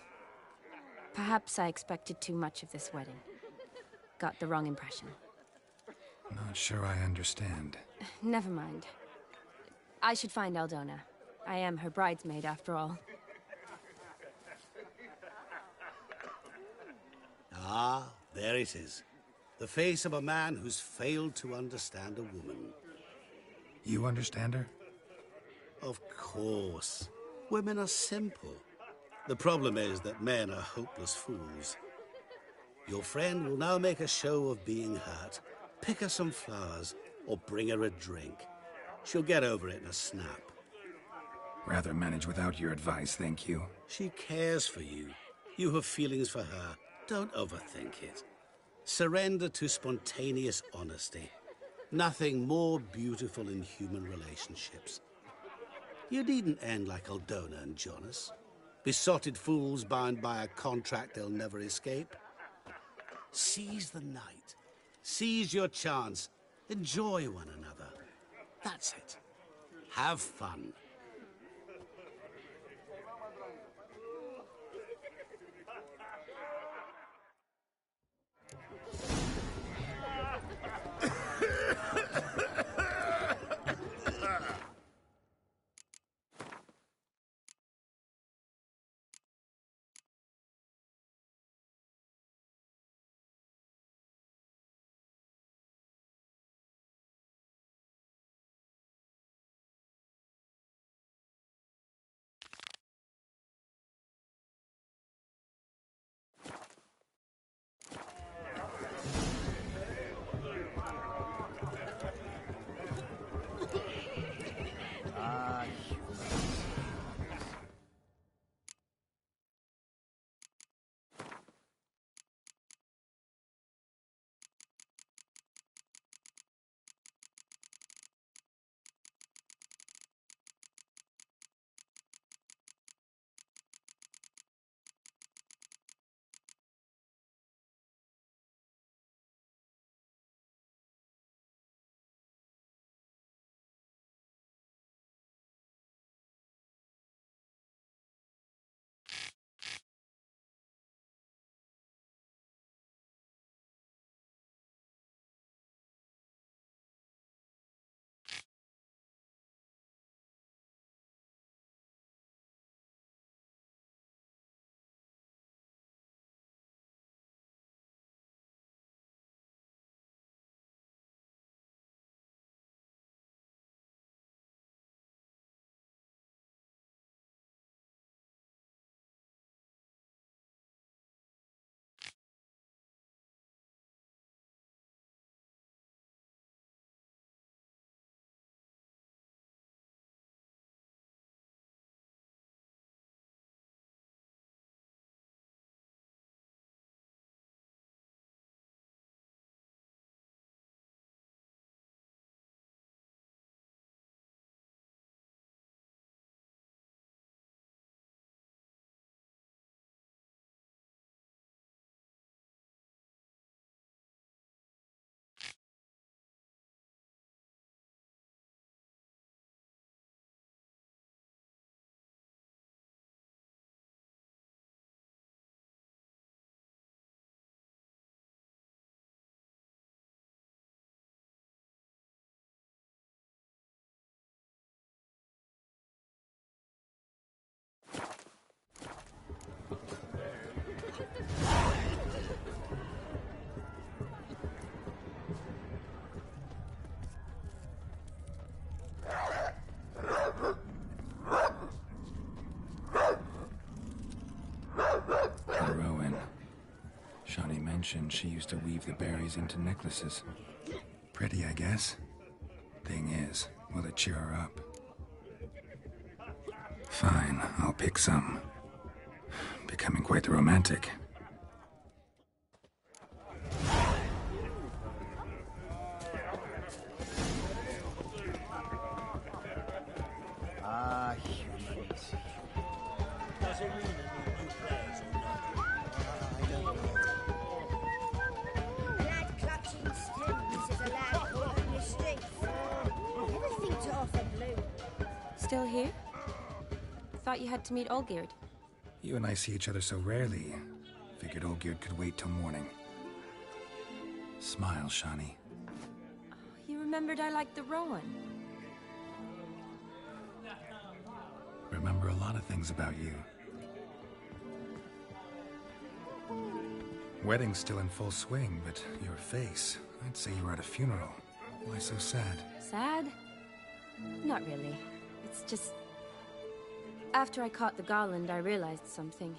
perhaps I expected too much of this wedding. Got the wrong impression. Not sure I understand. Never mind. I should find Aldona. I am her bridesmaid, after all. Ah, there it is. The face of a man who's failed to understand a woman. You understand her? Of course. Women are simple. The problem is that men are hopeless fools. Your friend will now make a show of being hurt, pick her some flowers, or bring her a drink. She'll get over it in a snap. Rather manage without your advice, thank you. She cares for you. You have feelings for her. Don't overthink it. Surrender to spontaneous honesty. Nothing more beautiful in human relationships. You needn't end like Aldona and Jonas. Besotted fools bound by a contract they'll never escape. Seize the night. Seize your chance. Enjoy one another. That's it. Have fun. mentioned she used to weave the berries into necklaces. Pretty, I guess. Thing is, will it cheer her up? Fine, I'll pick some. Becoming quite the romantic. Ah, humans. Lad clutching stems is a lad caught on your street. Everything to offer blue. Still here? Thought you had to meet Olgierd. You and I see each other so rarely. Figured Olgierd could wait till morning. Smile, Shani. You remembered I liked the Rowan. Remember a lot of things about you. Wedding's still in full swing, but your face, I'd say you were at a funeral. Why so sad? Sad? Not really. It's just... After I caught the Garland, I realized something.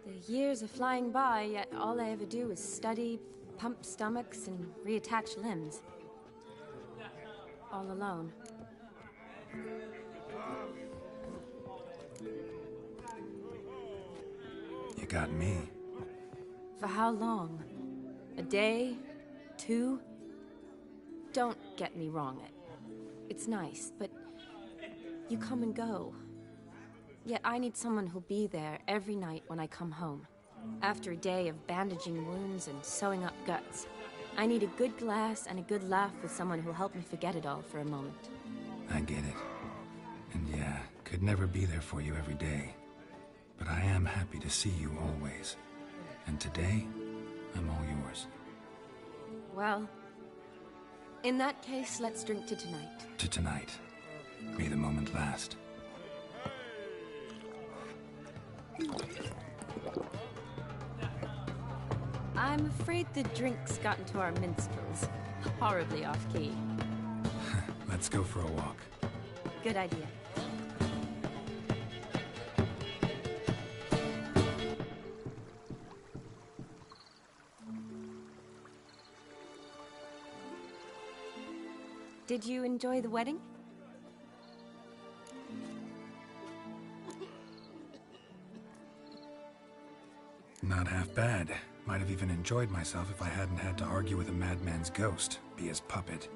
The years are flying by, yet all I ever do is study, pump stomachs, and reattach limbs. All alone. You got me. For how long? A day? 2? Don't get me wrong. It's nice, but you come and go. Yet I need someone who'll be there every night when I come home. After a day of bandaging wounds and sewing up guts, I need a good glass and a good laugh with someone who'll help me forget it all for a moment. I get it. And yeah, could never be there for you every day. But I am happy to see you always. And today, I'm all yours. Well, in that case, let's drink to tonight. To tonight. May the moment last. I'm afraid the drinks got into our minstrels. Horribly off-key. Let's go for a walk. Good idea. Did you enjoy the wedding? Not half bad. Might have even enjoyed myself if I hadn't had to argue with a madman's ghost, be his puppet.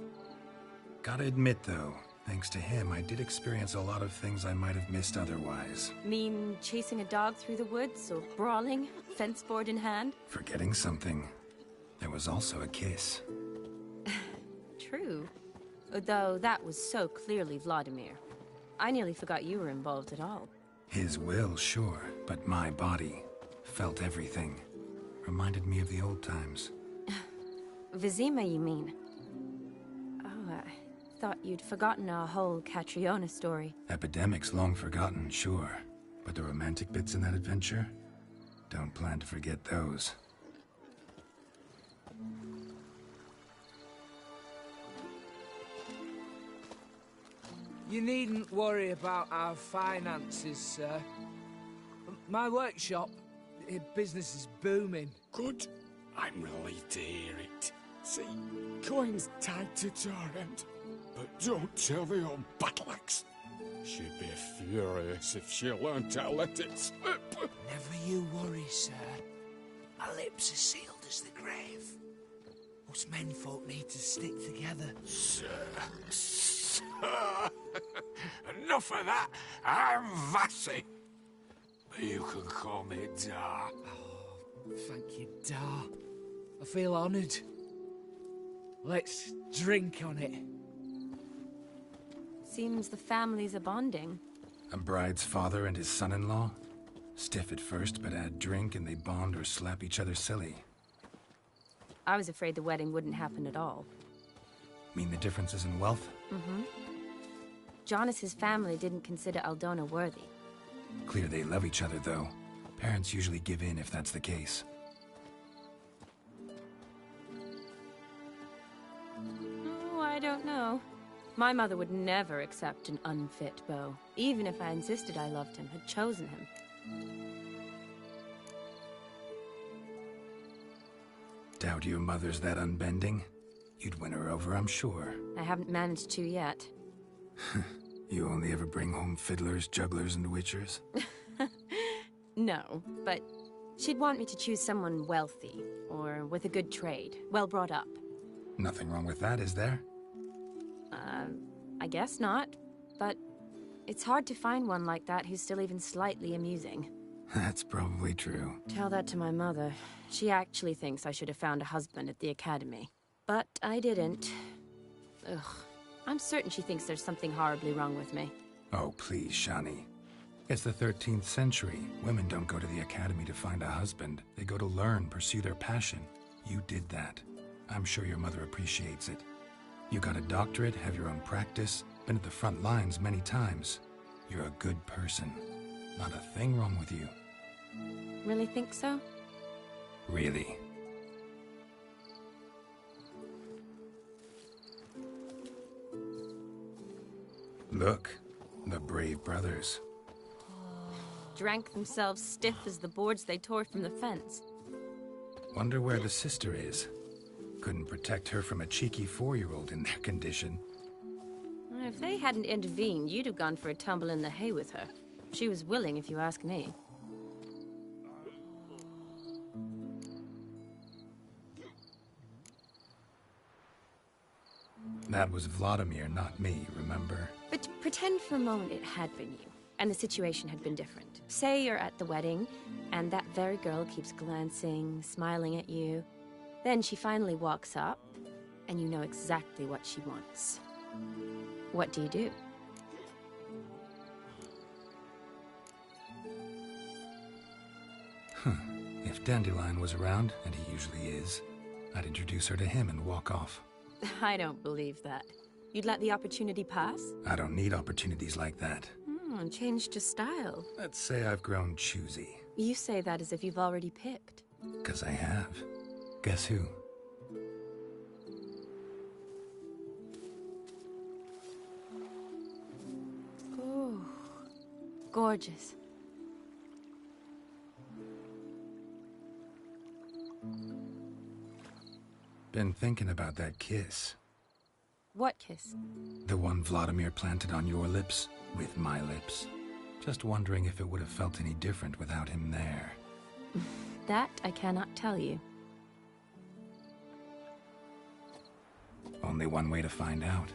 Gotta admit, though, thanks to him, I did experience a lot of things I might have missed otherwise. Mean chasing a dog through the woods, or brawling, fence board in hand? Forgetting something. There was also a kiss. True. Though that was so clearly Vladimir. I nearly forgot you were involved at all. His will, sure, but my body felt everything. Reminded me of the old times. Vizima, you mean? Oh, I thought you'd forgotten our whole Catriona story. Epidemics long forgotten, sure. But the romantic bits in that adventure? Don't plan to forget those. You needn't worry about our finances, sir. My workshop, business is booming. Good. I'm relieved to hear it. See, coin's tied to Torrent, but don't tell the old battle-axe. She'd be furious if she learned to let it slip. Never you worry, sir. My lips are sealed as the grave. Us menfolk need to stick together. Sir. Enough of that. I'm Vassy. You can call me Dar. Oh, thank you, Dar. I feel honoured. Let's drink on it. Seems the families are bonding. A bride's father and his son-in-law? Stiff at first, but add drink and they bond or slap each other silly. I was afraid the wedding wouldn't happen at all. Mean the differences in wealth? Mm-hmm. Jonas's family didn't consider Aldona worthy. Clear they love each other, though. Parents usually give in if that's the case. Oh, I don't know. My mother would never accept an unfit beau, even if I insisted I loved him, had chosen him. doubt your mother's that unbending. You'd win her over, I'm sure. I haven't managed to yet. You only ever bring home fiddlers, jugglers, and witchers? No, but she'd want me to choose someone wealthy, or with a good trade, well brought up. Nothing wrong with that, is there? I guess not, but it's hard to find one like that who's still even slightly amusing. That's probably true. Tell that to my mother. She actually thinks I should have found a husband at the academy. But I didn't. Ugh. I'm certain she thinks there's something horribly wrong with me. Oh, please, Shani. It's the 13th century. Women don't go to the academy to find a husband. They go to learn, pursue their passion. You did that. I'm sure your mother appreciates it. You got a doctorate, have your own practice, been at the front lines many times. You're a good person. Not a thing wrong with you. Really think so? Really. Look, the brave brothers. Drank themselves stiff as the boards they tore from the fence. Wonder where the sister is. Couldn't protect her from a cheeky 4-year-old in their condition. If they hadn't intervened, you'd have gone for a tumble in the hay with her. She was willing, if you ask me. That was Vladimir, not me, remember? But pretend for a moment it had been you, and the situation had been different. Say you're at the wedding, and that very girl keeps glancing, smiling at you. Then she finally walks up, and you know exactly what she wants. What do you do? If Dandelion was around, and he usually is, I'd introduce her to him and walk off. I don't believe that. You'd let the opportunity pass? I don't need opportunities like that. Changed your style. Let's say I've grown choosy. You say that as if you've already picked. 'Cause I have. Guess who? Oh, gorgeous. Been thinking about that kiss. What kiss? The one Vladimir planted on your lips, with my lips. Just wondering if it would have felt any different without him there. That I cannot tell you. Only one way to find out.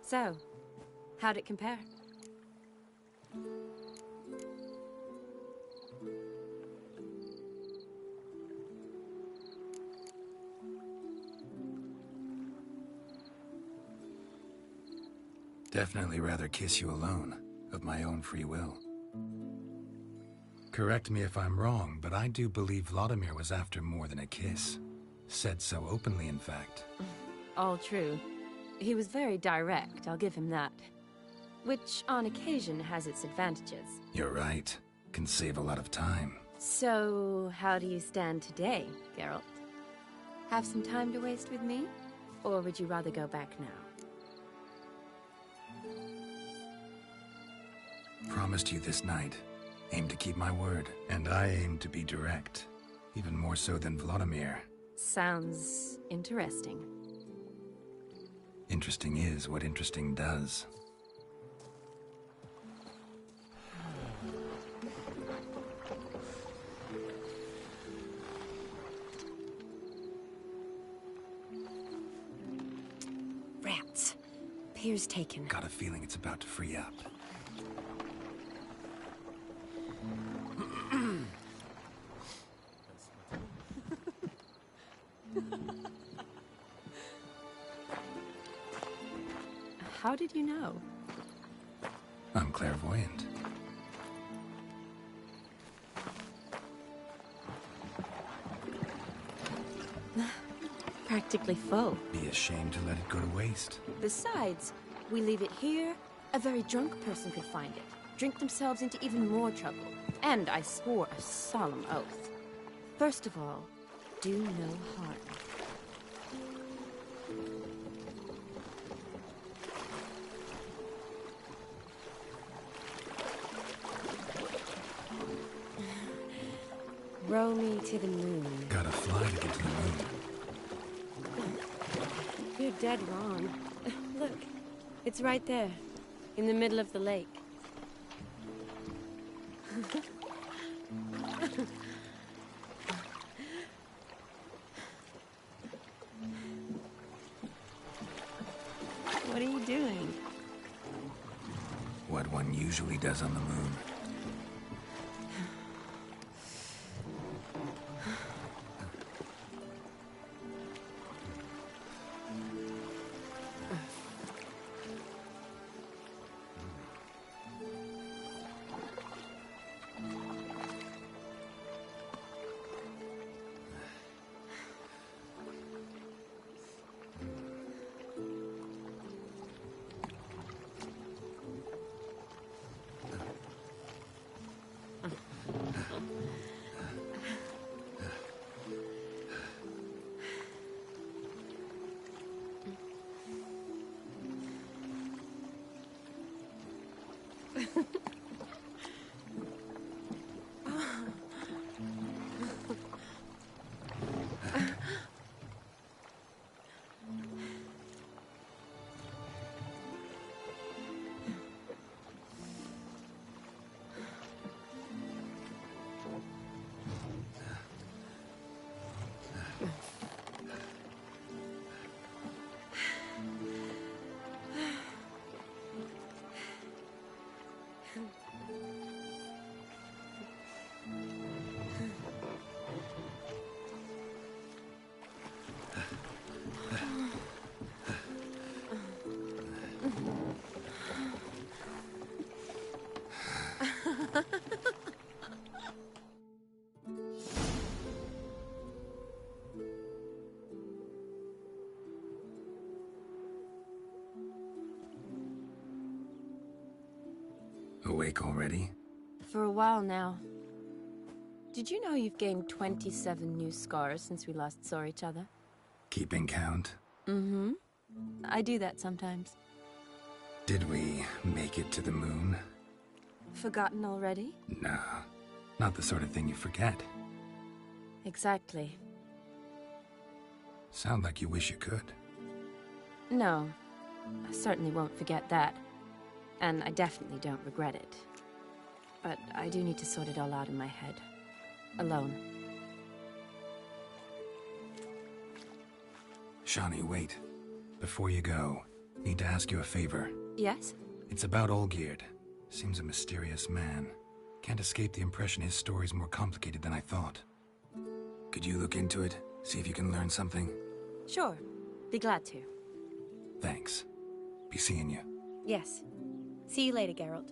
So, how'd it compare? Definitely rather kiss you alone, of my own free will. Correct me if I'm wrong, but I do believe Vladimir was after more than a kiss. Said so openly, in fact. All true. He was very direct, I'll give him that. Which, on occasion, has its advantages. You're right. Can save a lot of time. So, how do you stand today, Geralt? Have some time to waste with me? Or would you rather go back now? Promised you this night. Aim to keep my word. And I aim to be direct. Even more so than Vladimir. Sounds interesting. Interesting is what interesting does. Rats. Pier's taken. Got a feeling it's about to free up. How did you know? I'm clairvoyant. Practically full. Be ashamed to let it go to waste. Besides, we leave it here, a very drunk person could find it. drink themselves into even more trouble. And I swore a solemn oath. First of all, do no harm. Row me to the moon. Gotta fly to get to the moon. You're dead wrong. Look, it's right there, in the middle of the lake. What are you doing? What one usually does on the moon. Awake already? For a while now. Did you know you've gained 27 new scars since we last saw each other? Keeping count? Mm-hmm. I do that sometimes. Did we make it to the moon? Forgotten already? No. Not the sort of thing you forget. Exactly. Sound like you wish you could. No. I certainly won't forget that. And I definitely don't regret it. But I do need to sort it all out in my head. Alone. Shani, wait. Before you go, need to ask you a favor. Yes? It's about Olgierd. Seems a mysterious man. Can't escape the impression his story's more complicated than I thought. Could you look into it? See if you can learn something? Sure. Be glad to. Thanks. Be seeing you. Yes. See you later, Geralt.